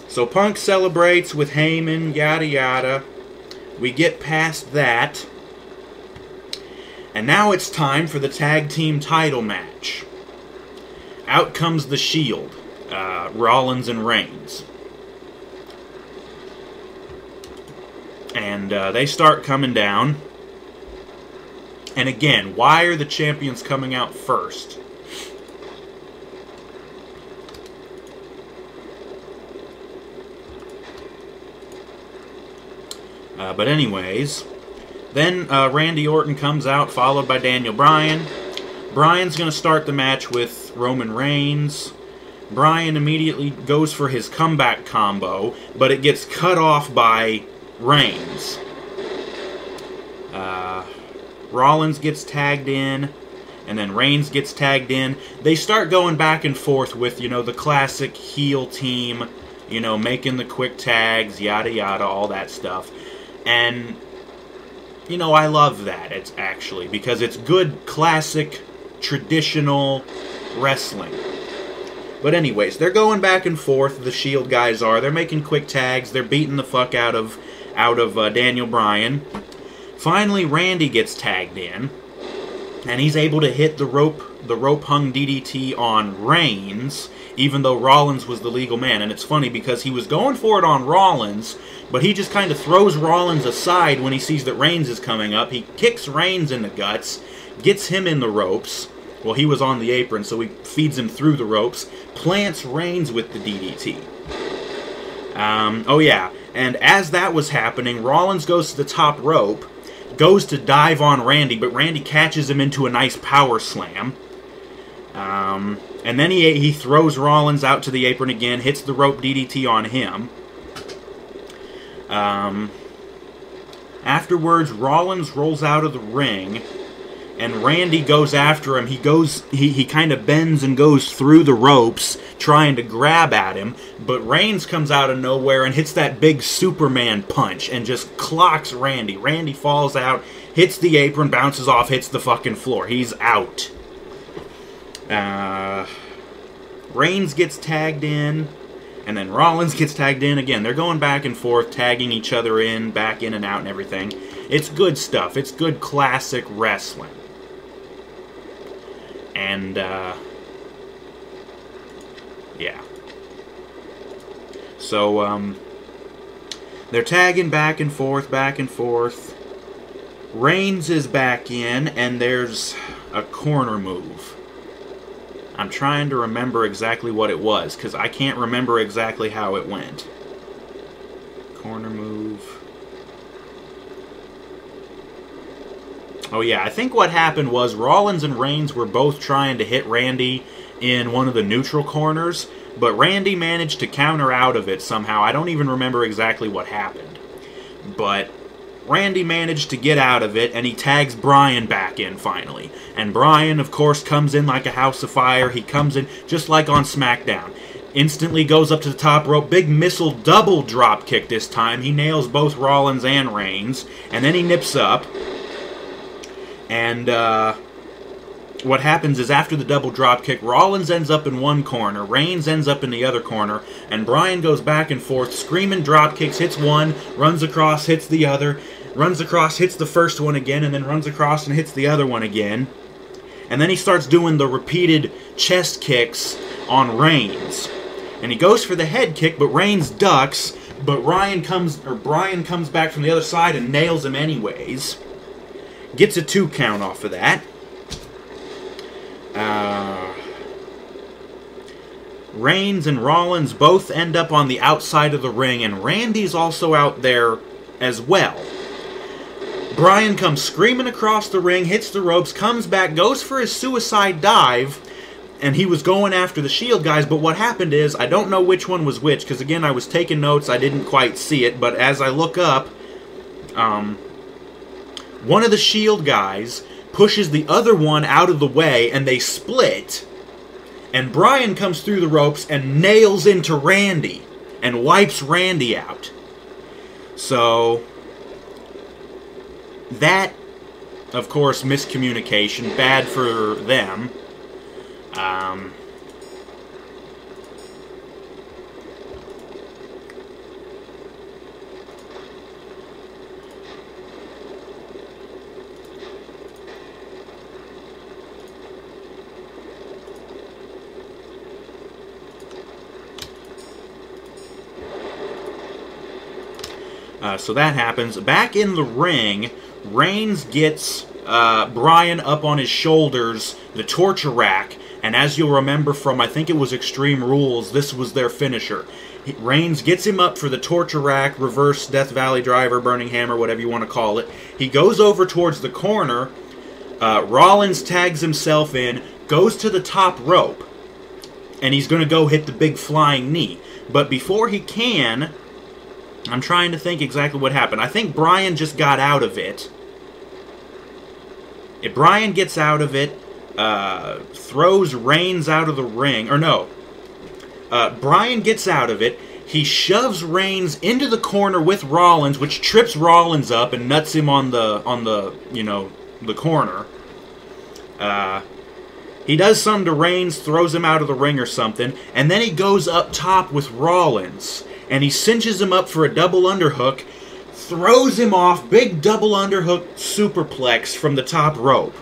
So Punk celebrates with Heyman, yada yada. We get past that. And now it's time for the tag team title match. Out comes the Shield. Rollins and Reigns. And they start coming down. And again, why are the champions coming out first? But anyways, then Randy Orton comes out, followed by Daniel Bryan. Bryan's going to start the match with Roman Reigns. Bryan immediately goes for his comeback combo, but it gets cut off by Reigns. Rollins gets tagged in, and then Reigns gets tagged in. They start going back and forth with, the classic heel team, making the quick tags, yada yada, all that stuff. And, I love that, it's actually, because it's good, classic, traditional wrestling. But anyways, they're going back and forth, the Shield guys are. They're making quick tags, they're beating the fuck out of Daniel Bryan. Finally, Randy gets tagged in, and he's able to hit the rope-hung DDT on Reigns, even though Rollins was the legal man. And it's funny because he was going for it on Rollins, but he just kind of throws Rollins aside when he sees that Reigns is coming up. He kicks Reigns in the guts, gets him in the ropes. Well, he was on the apron, so he feeds him through the ropes, plants Reigns with the DDT. Oh yeah, and as that was happening, Rollins goes to the top rope, goes to dive on Randy, but Randy catches him into a nice power slam. And then he throws Rollins out to the apron again, hits the rope DDT on him. Afterwards, Rollins rolls out of the ring, and Randy goes after him. He kind of bends and goes through the ropes, trying to grab at him, but Reigns comes out of nowhere and hits that big Superman punch and just clocks Randy. Randy falls out, hits the apron, bounces off, hits the fucking floor. He's out. Reigns gets tagged in, and then Rollins gets tagged in again. They're going back and forth, tagging each other in, back in and out and everything. It's good stuff. It's good classic wrestling. And, yeah. So, they're tagging back and forth, back and forth. Reigns is back in, and there's a corner move. I'm trying to remember exactly what it was, because I can't remember exactly how it went. Corner move. Oh yeah, I think what happened was Rollins and Reigns were both trying to hit Randy in one of the neutral corners, but Randy managed to counter out of it somehow. I don't even remember exactly what happened. But Randy managed to get out of it, and he tags Bryan back in finally. And Bryan, of course, comes in like a house of fire. He comes in just like on SmackDown. Instantly goes up to the top rope. Big missile double drop kick this time. He nails both Rollins and Reigns. And then he nips up. And what happens is after the double drop kick, Rollins ends up in one corner, Reigns ends up in the other corner, and Bryan goes back and forth, screaming drop kicks, hits one, runs across, hits the other, runs across, hits the first one again, and then runs across and hits the other one again. And then he starts doing the repeated chest kicks on Reigns. And he goes for the head kick, but Reigns ducks, but Bryan comes back from the other side and nails him anyways. Gets a 2 count off of that. Reigns and Rollins both end up on the outside of the ring, and Randy's also out there as well. Bryan comes screaming across the ring, hits the ropes, comes back, goes for his suicide dive, and he was going after the Shield guys, but what happened is, I don't know which one was which, because again, I was taking notes, I didn't quite see it, but as I look up, one of the Shield guys pushes the other one out of the way, and they split. And Bryan comes through the ropes and nails into Randy and wipes Randy out. So, that, of course, miscommunication. Bad for them. So that happens. Back in the ring, Reigns gets Bryan up on his shoulders, the torture rack, and as you'll remember from, I think it was Extreme Rules, this was their finisher. Reigns gets him up for the torture rack, reverse Death Valley driver, burning hammer, whatever you want to call it. He goes over towards the corner. Rollins tags himself in, goes to the top rope, and he's going to go hit the big flying knee. But before he can, I'm trying to think exactly what happened. I think Bryan just got out of it. If Bryan gets out of it, throws Reigns out of the ring, or no. Bryan gets out of it. He shoves Reigns into the corner with Rollins, which trips Rollins up and nuts him on the corner. He does something to Reigns, throws him out of the ring or something, and then he goes up top with Rollins. And he cinches him up for a double underhook, throws him off, big double underhook superplex from the top rope.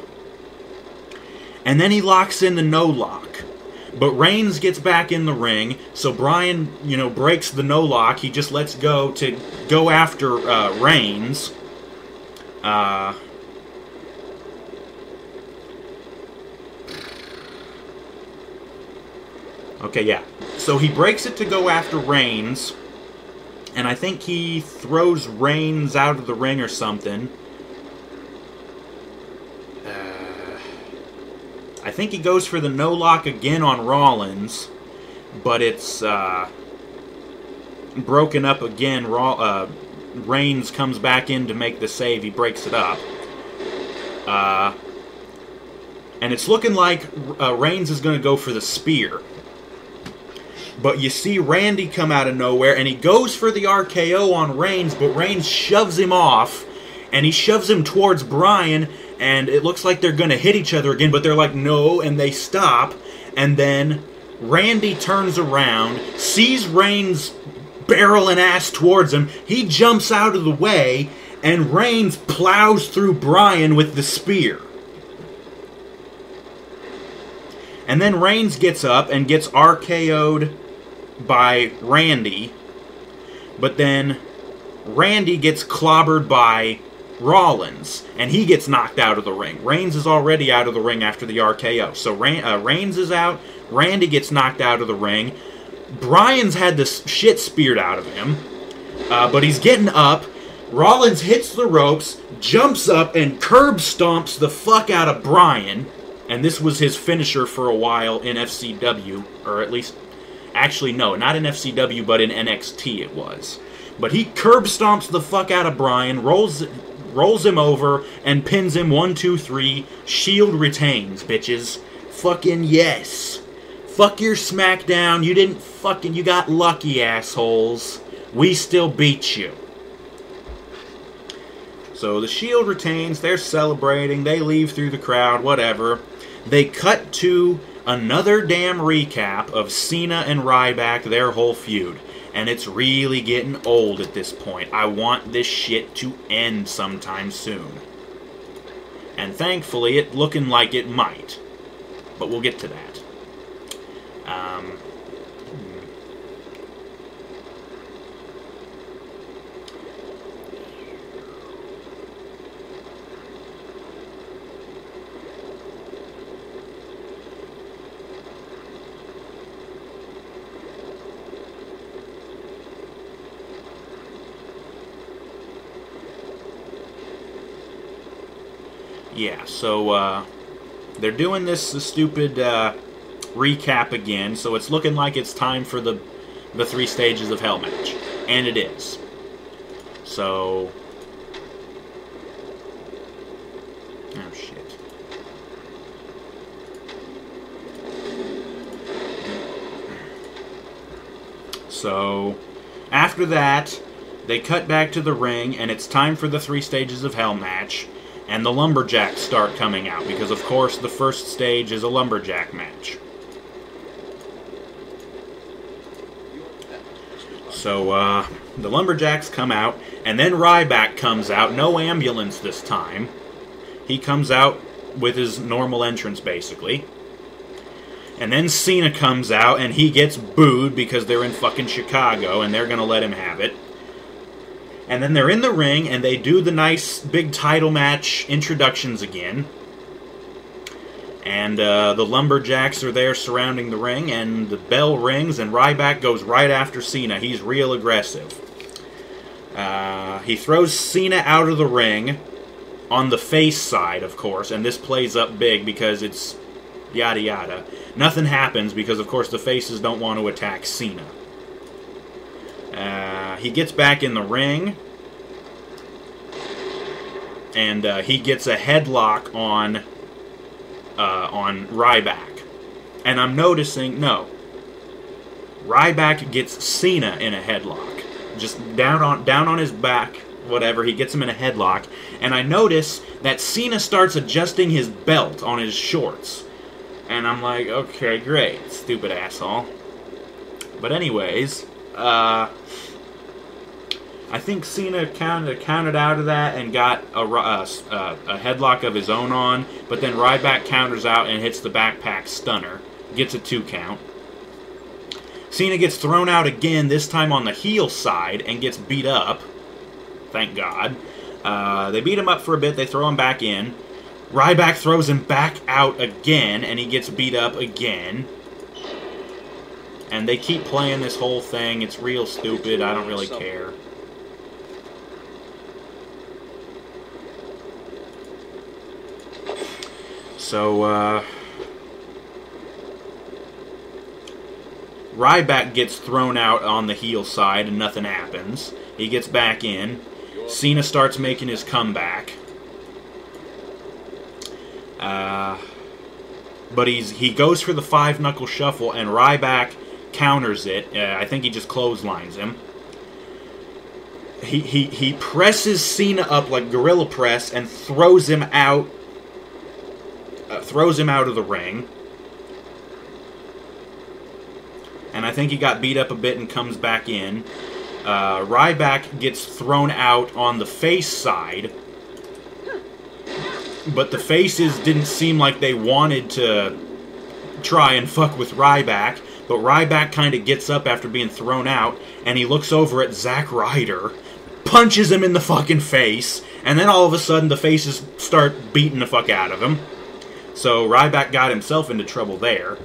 And then he locks in the no-lock. But Reigns gets back in the ring, so Bryan, breaks the no-lock. He just lets go to go after Reigns. Okay, yeah. So he breaks it to go after Reigns, and I think he throws Reigns out of the ring or something. I think he goes for the no-lock again on Rollins, but it's broken up again. Reigns comes back in to make the save. He breaks it up. And it's looking like Reigns is going to go for the spear. But you see Randy come out of nowhere, and he goes for the RKO on Reigns, but Reigns shoves him off, and he shoves him towards Bryan, and it looks like they're going to hit each other again, but they're like, no, and they stop, and then Randy turns around, sees Reigns barreling ass towards him, he jumps out of the way, and Reigns plows through Bryan with the spear. And then Reigns gets up and gets RKO'd by Randy, but then Randy gets clobbered by Rollins, and he gets knocked out of the ring. Reigns is already out of the ring after the RKO. So Reigns is out, Randy gets knocked out of the ring. Bryan's had this shit speared out of him, but he's getting up. Rollins hits the ropes, jumps up, and curb stomps the fuck out of Bryan. And this was his finisher for a while in FCW, or at least, actually no, not in FCW, but in NXT it was. But he curb stomps the fuck out of Bryan, rolls him over, and pins him 1, 2, 3. Shield retains, bitches. Fucking yes. Fuck your SmackDown. You got lucky, assholes. We still beat you. So the Shield retains, they're celebrating, they leave through the crowd, whatever. They cut to another damn recap of Cena and Ryback, their whole feud. And it's really getting old at this point. I want this shit to end sometime soon. And thankfully, it's looking like it might. But we'll get to that. Yeah, so they're doing this stupid recap again, so it's looking like it's time for the 3 stages of Hell match. And it is. So... oh, shit. So, after that, they cut back to the ring, and it's time for the 3 stages of Hell match. And the Lumberjacks start coming out, because of course the first stage is a Lumberjack match. So, the Lumberjacks come out, and then Ryback comes out, no ambulance this time. He comes out with his normal entrance, basically. And then Cena comes out, and he gets booed because they're in fucking Chicago, and they're gonna let him have it. And then they're in the ring, and they do the nice big title match introductions again. And the Lumberjacks are there surrounding the ring, and the bell rings, and Ryback goes right after Cena. He's real aggressive. He throws Cena out of the ring on the face side, of course, and this plays up big because it's yada yada. Nothing happens because, of course, the faces don't want to attack Cena. He gets back in the ring, and he gets a headlock on Ryback. And I'm noticing, no, Ryback gets Cena in a headlock, just down on his back, whatever. He gets him in a headlock, and I notice that Cena starts adjusting his belt on his shorts, and I'm like, okay, great, stupid asshole. But anyways, I think Cena counted out of that and got a headlock of his own on, but then Ryback counters out and hits the backpack stunner. Gets a 2 count. Cena gets thrown out again, this time on the heel side, and gets beat up. Thank God. They beat him up for a bit, they throw him back in. Ryback throws him back out again, and he gets beat up again. And they keep playing this whole thing. It's real stupid. I don't really care. So, Ryback gets thrown out on the heel side and nothing happens. He gets back in. Cena starts making his comeback. But he goes for the 5-knuckle shuffle, and Ryback counters it. I think he just clotheslines him. He presses Cena up like gorilla press and throws him out. Throws him out of the ring. And I think he got beat up a bit and comes back in. Ryback gets thrown out on the face side. But the faces didn't seem like they wanted to try and fuck with Ryback. But Ryback kind of gets up after being thrown out, and he looks over at Zack Ryder, punches him in the fucking face, And then all of a sudden, the faces start beating the fuck out of him. So Ryback got himself into trouble there.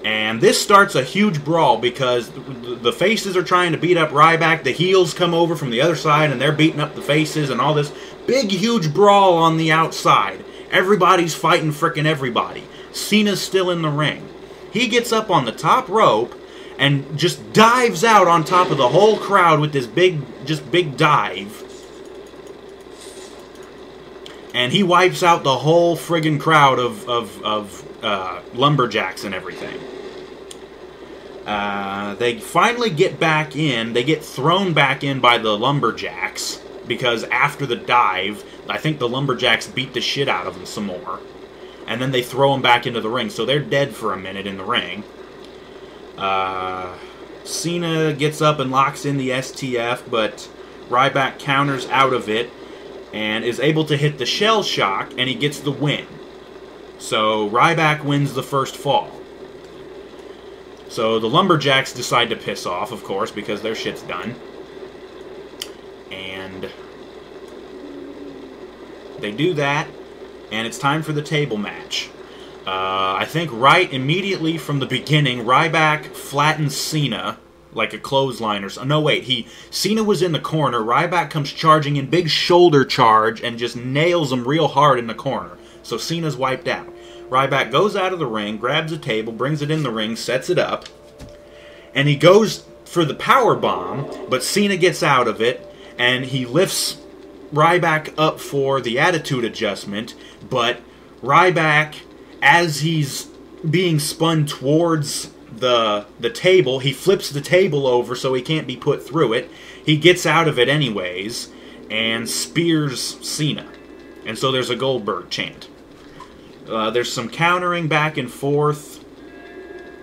And this starts a huge brawl because the faces are trying to beat up Ryback. The heels come over from the other side and they're beating up the faces and all this big, huge brawl on the outside. Everybody's fighting frickin' everybody. Cena's still in the ring. He gets up on the top rope and just dives out on top of the whole crowd with this big dive. And he wipes out the whole friggin' crowd of lumberjacks and everything. They finally get back in. They get thrown back in by the lumberjacks because after the dive, I think the lumberjacks beat the shit out of them some more. And then they throw them back into the ring, so they're dead for a minute in the ring. Cena gets up and locks in the STF, but Ryback counters out of it and is able to hit the shell shock, and he gets the win. So Ryback wins the first fall. So the lumberjacks decide to piss off, of course, because their shit's done. And they do that, and it's time for the table match. I think right immediately from the beginning, Ryback flattens Cena like a clothesline or something. No, wait, Cena was in the corner. Ryback comes charging in, big shoulder charge, and just nails him real hard in the corner. So Cena's wiped out. Ryback goes out of the ring, grabs a table, brings it in the ring, sets it up, and he goes for the power bomb, but Cena gets out of it, and he lifts Ryback up for the attitude adjustment, but Ryback, as he's being spun towards the table, he flips the table over so he can't be put through it. He gets out of it anyways, and spears Cena. And so there's a Goldberg chant. There's some countering back and forth.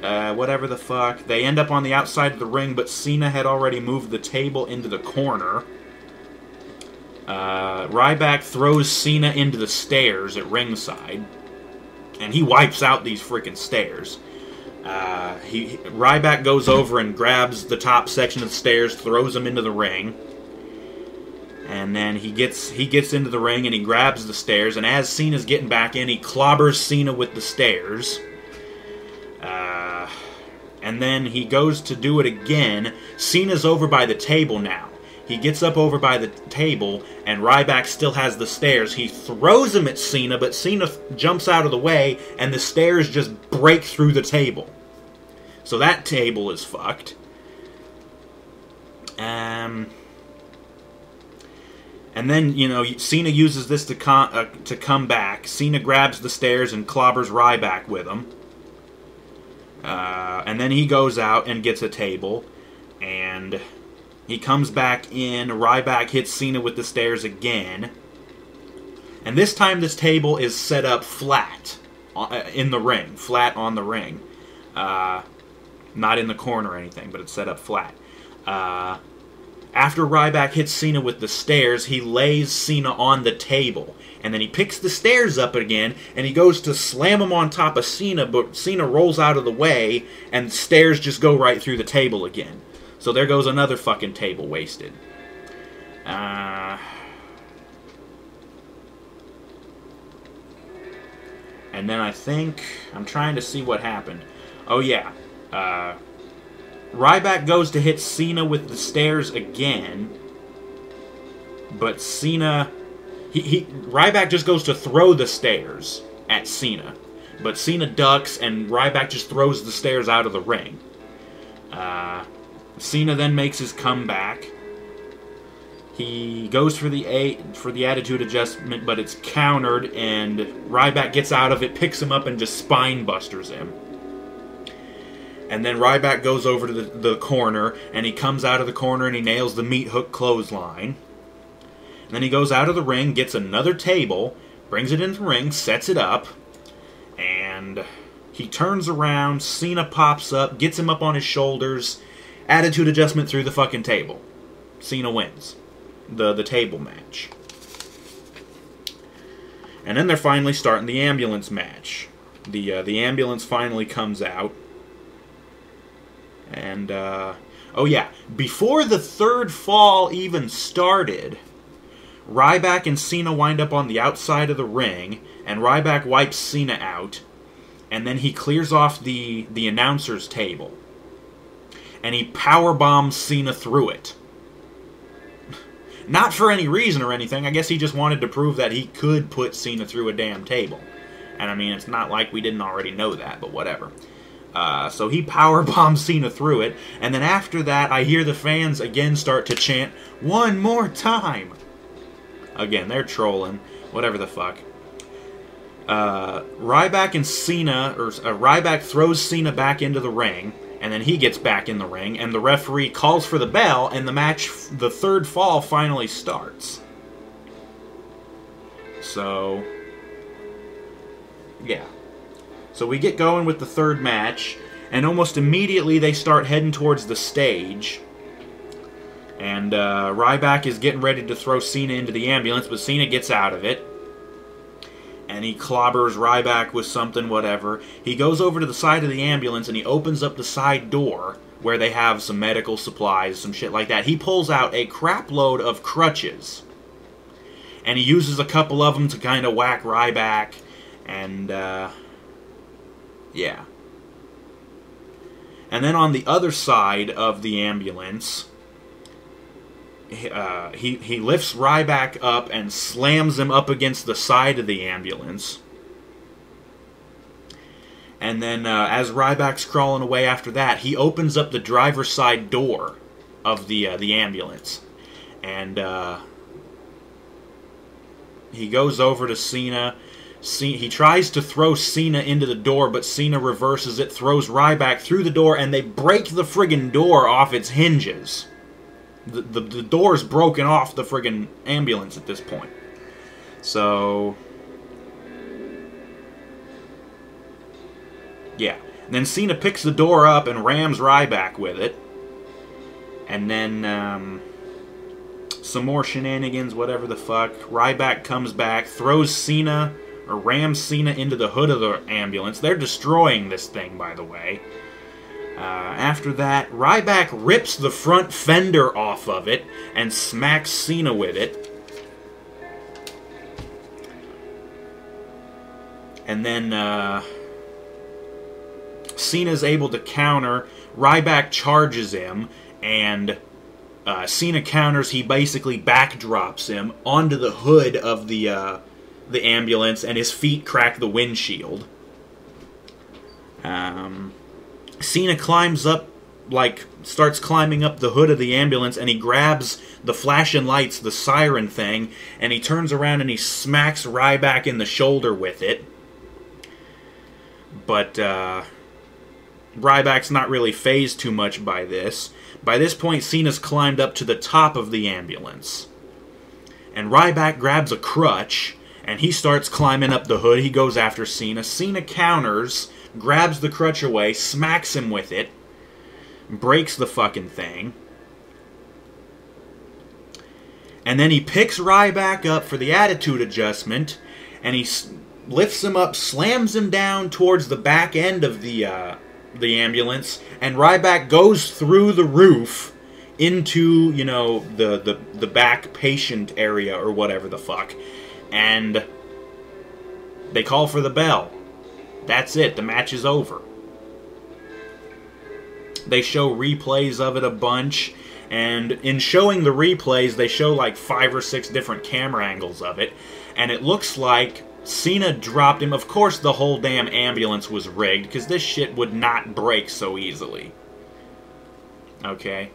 Whatever the fuck. They end up on the outside of the ring, but Cena had already moved the table into the corner. Ryback throws Cena into the stairs at ringside. And he wipes out these freaking stairs. Ryback goes over and grabs the top section of the stairs, throws him into the ring. And then he gets into the ring and he grabs the stairs. And as Cena's getting back in, he clobbers Cena with the stairs. And then he goes to do it again. Cena's over by the table now. He gets up over by the table, and Ryback still has the stairs. He throws him at Cena, but Cena jumps out of the way, and the stairs just break through the table. So that table is fucked. And then, Cena uses this to come back. Cena grabs the stairs and clobbers Ryback with him. And then he goes out and gets a table, and he comes back in. Ryback hits Cena with the stairs again. And this time this table is set up flat in the ring. Flat on the ring. Not in the corner or anything, but it's set up flat. After Ryback hits Cena with the stairs, he lays Cena on the table. And then he picks the stairs up again, and he goes to slam him on top of Cena, but Cena rolls out of the way, and the stairs just go right through the table again. So there goes another fucking table wasted. And then I think... I'm trying to see what happened. Oh, yeah. Ryback goes to hit Cena with the stairs again. But Cena... Ryback just goes to throw the stairs at Cena. But Cena ducks, and Ryback just throws the stairs out of the ring. Cena then makes his comeback. He goes for the attitude adjustment, but it's countered, and Ryback gets out of it, picks him up, and just spine busters him. And then Ryback goes over to the corner, and he comes out of the corner, and he nails the meat hook clothesline. And then he goes out of the ring, gets another table, brings it into the ring, sets it up, and he turns around, Cena pops up, gets him up on his shoulders, attitude adjustment through the fucking table. Cena wins the table match. And then they're finally starting the ambulance match. The ambulance finally comes out. And, oh yeah, before the third fall even started, Ryback and Cena wind up on the outside of the ring, and Ryback wipes Cena out, and then he clears off the announcer's table. And he powerbombs Cena through it. Not for any reason or anything. I guess he just wanted to prove that he could put Cena through a damn table. And I mean, it's not like we didn't already know that, but whatever. So he powerbombs Cena through it. And then after that, I hear the fans again start to chant, "One more time!" Again, they're trolling. Whatever the fuck. Ryback and Cena, or Ryback throws Cena back into the ring. And then he gets back in the ring, and the referee calls for the bell, and the match, the third fall, finally starts. So, yeah. So we get going with the third match, and almost immediately they start heading towards the stage. And Ryback is getting ready to throw Cena into the ambulance, but Cena gets out of it. And he clobbers Ryback with something, whatever. He goes over to the side of the ambulance and he opens up the side door where they have some medical supplies, some shit like that. He pulls out a crap load of crutches. And he uses a couple of them to kind of whack Ryback. And, yeah. And then on the other side of the ambulance, he lifts Ryback up and slams him up against the side of the ambulance. And then as Ryback's crawling away after that, he opens up the driver's side door of the ambulance. And he goes over to Cena. He tries to throw Cena into the door, but Cena reverses it, throws Ryback through the door, and they break the friggin' door off its hinges. The door's broken off the friggin' ambulance at this point. So, yeah. And then Cena picks the door up and rams Ryback with it. And then, some more shenanigans, whatever the fuck. Ryback comes back, throws Cena, or rams Cena into the hood of the ambulance. They're destroying this thing, by the way. After that, Ryback rips the front fender off of it and smacks Cena with it. And then Cena's able to counter. Ryback charges him, and Cena counters. He basically backdrops him onto the hood of the ambulance, and his feet crack the windshield. Cena climbs up, starts climbing up the hood of the ambulance, and he grabs the flashing lights, the siren thing, and he turns around and he smacks Ryback in the shoulder with it. But, Ryback's not really fazed too much by this. By this point, Cena's climbed up to the top of the ambulance. And Ryback grabs a crutch, and he starts climbing up the hood. He goes after Cena. Cena counters, grabs the crutch away, smacks him with it, breaks the fucking thing. And then he picks Ryback up for the attitude adjustment, and he lifts him up, slams him down towards the back end of the ambulance, and Ryback goes through the roof into, you know, the back patient area or whatever the fuck. And they call for the bell. That's it. The match is over. They show replays of it a bunch, and in showing the replays, they show like 5 or 6 different camera angles of it, and it looks like Cena dropped him. Of course, the whole damn ambulance was rigged, because this shit would not break so easily. Okay?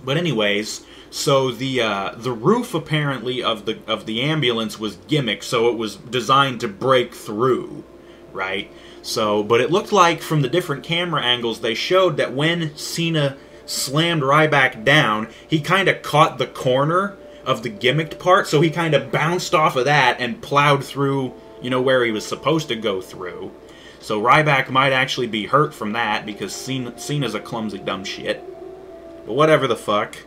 But anyways, so the roof apparently of the ambulance was gimmick, so it was designed to break through, right? So, but it looked like from the different camera angles they showed that when Cena slammed Ryback down, he kind of caught the corner of the gimmicked part, so he kind of bounced off of that and plowed through, you know, where he was supposed to go through. So Ryback might actually be hurt from that, because Cena's a clumsy dumb shit. But whatever the fuck.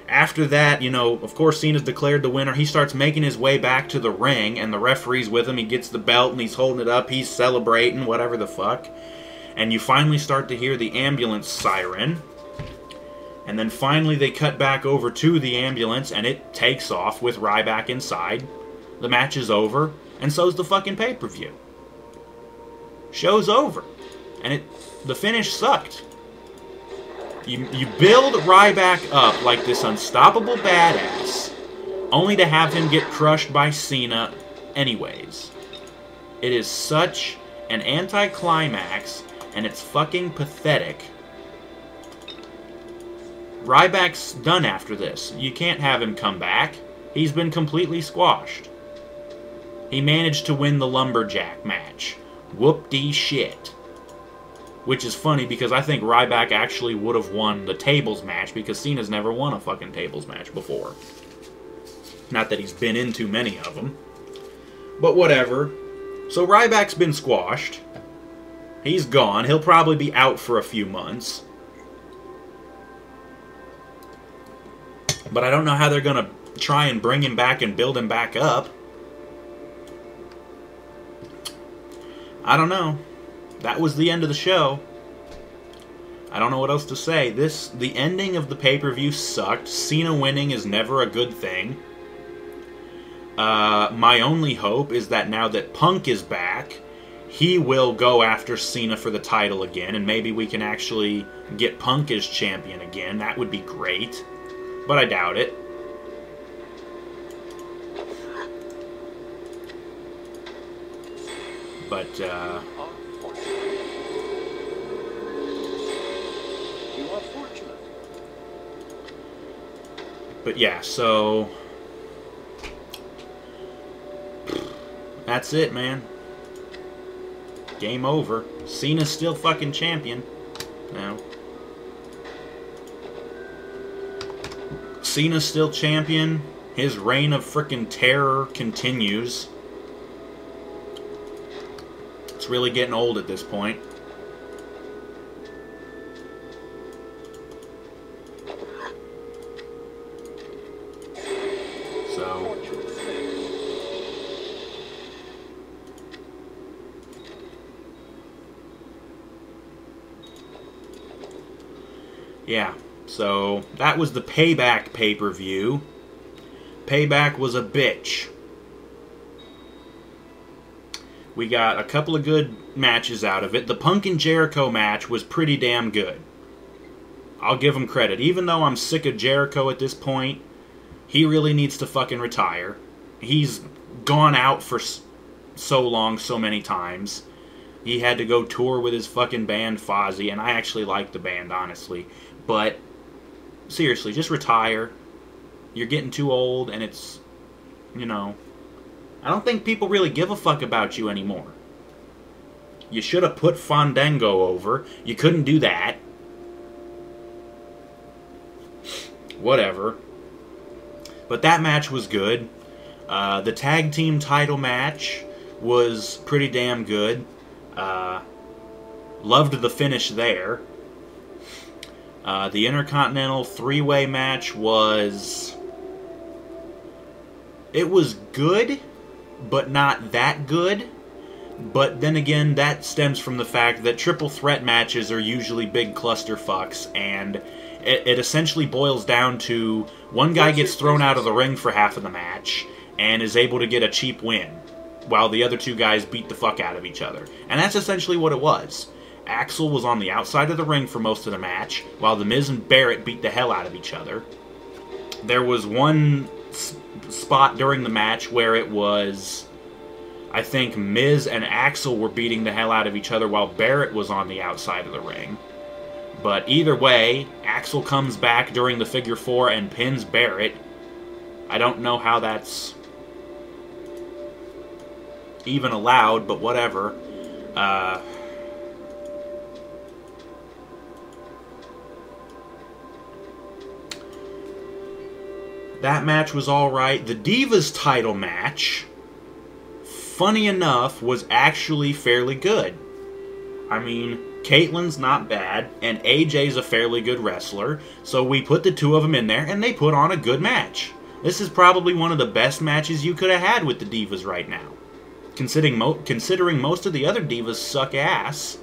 After that, you know, of course Cena's declared the winner. He starts making his way back to the ring, and the referee's with him. He gets the belt, and he's holding it up. He's celebrating, whatever the fuck. And you finally start to hear the ambulance siren. And then finally they cut back over to the ambulance, and it takes off with Ryback inside. The match is over, and so's the fucking pay-per-view. Show's over. And the finish sucked. You build Ryback up like this unstoppable badass, only to have him get crushed by Cena anyways. It is such an anticlimax, and it's fucking pathetic. Ryback's done after this. You can't have him come back. He's been completely squashed. He managed to win the lumberjack match. Whoop-dee-shit. Which is funny because I think Ryback actually would have won the tables match because Cena's never won a fucking tables match before. Not that he's been in too many of them. But whatever. So Ryback's been squashed. He's gone. He'll probably be out for a few months. But I don't know how they're going to try and bring him back and build him back up. I don't know. That was the end of the show. I don't know what else to say. The ending of the pay-per-view sucked. Cena winning is never a good thing. My only hope is that now that Punk is back, he will go after Cena for the title again, and maybe we can actually get Punk as champion again. That would be great. But I doubt it. But, But yeah, so that's it, man. Game over. Cena's still fucking champion now. Cena's still champion. His reign of frickin' terror continues. It's really getting old at this point. So yeah, so that was the Payback pay-per-view. Payback was a bitch. We got a couple of good matches out of it. The Punk and Jericho match was pretty damn good. I'll give him credit. Even though I'm sick of Jericho at this point, he really needs to fucking retire. He's gone out for so long, so many times. He had to go tour with his fucking band, Fozzy, and I actually like the band, honestly. But, seriously, just retire. You're getting too old, and it's, you know, I don't think people really give a fuck about you anymore. You should have put Fandango over. You couldn't do that. Whatever. But that match was good. The tag team title match was pretty damn good. Loved the finish there. The Intercontinental three-way match was... It was good, but not that good. But then again, that stems from the fact that triple threat matches are usually big clusterfucks, and it essentially boils down to one guy gets thrown out of the ring for half of the match and is able to get a cheap win, while the other two guys beat the fuck out of each other. And that's essentially what it was. Axel was on the outside of the ring for most of the match, while The Miz and Barrett beat the hell out of each other. There was one spot during the match where it was, I think, Miz and Axel were beating the hell out of each other while Barrett was on the outside of the ring. But either way, Axel comes back during the figure four and pins Barrett. I don't know how that's even allowed, but whatever. That match was alright. The Divas title match, funny enough, was actually fairly good. I mean, Caitlin's not bad, and AJ's a fairly good wrestler, so we put the two of them in there, and they put on a good match. This is probably one of the best matches you could have had with the Divas right now. Considering most of the other Divas suck ass,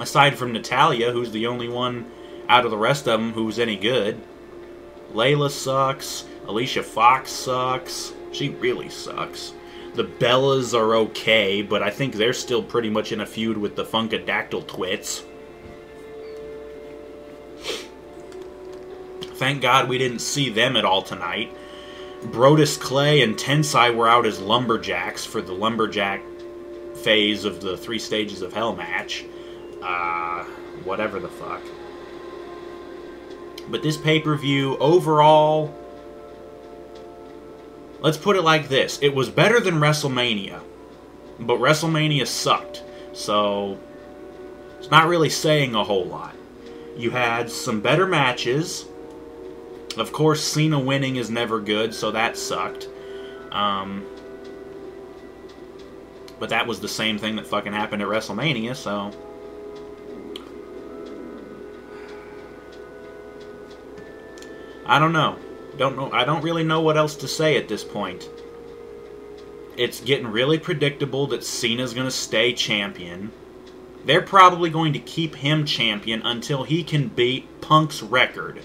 aside from Natalya, who's the only one out of the rest of them who's any good. Layla sucks. Alicia Fox sucks. She really sucks. The Bellas are okay, but I think they're still pretty much in a feud with the Funkadactyl Twits. Thank God we didn't see them at all tonight. Brodus Clay and Tensai were out as lumberjacks for the lumberjack phase of the 3 Stages of Hell match. Whatever the fuck. But this pay-per-view, overall, let's put it like this. It was better than WrestleMania, but WrestleMania sucked. So, it's not really saying a whole lot. You had some better matches. Of course, Cena winning is never good, so that sucked. But that was the same thing that fucking happened at WrestleMania, so... I don't know. I don't really know what else to say at this point. It's getting really predictable that Cena's going to stay champion. They're probably going to keep him champion until he can beat Punk's record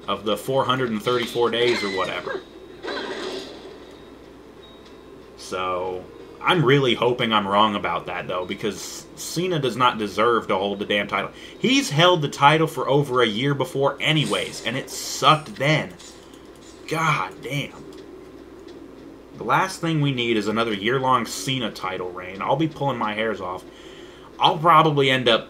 of the 434 days or whatever. So, I'm really hoping I'm wrong about that, though, because Cena does not deserve to hold the damn title. He's held the title for over a year before anyways, and it sucked then. God damn. The last thing we need is another year-long Cena title reign. I'll be pulling my hairs off. I'll probably end up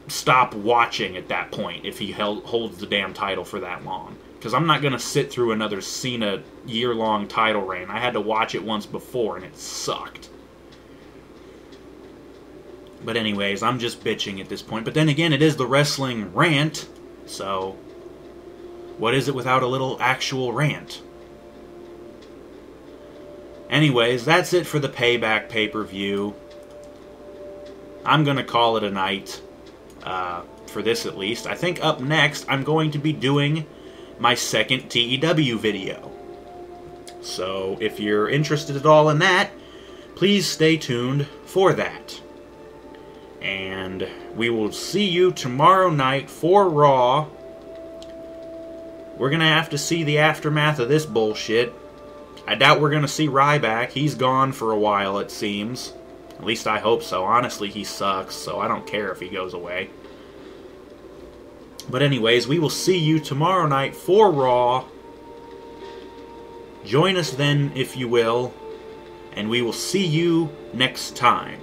stop watching at that point if he holds the damn title for that long. Because I'm not going to sit through another Cena year-long title reign. I had to watch it once before, and it sucked. But anyways, I'm just bitching at this point. But then again, it is the Wrestling Rant, so what is it without a little actual rant? Anyways, that's it for the Payback pay-per-view. I'm going to call it a night, for this at least. I think up next, I'm going to be doing my second TEW video. So, if you're interested at all in that, please stay tuned for that. And we will see you tomorrow night for Raw. We're going to have to see the aftermath of this bullshit. I doubt we're going to see Ryback. He's gone for a while, it seems. At least I hope so. Honestly, he sucks, so I don't care if he goes away. But anyways, we will see you tomorrow night for Raw. Join us then, if you will. And we will see you next time.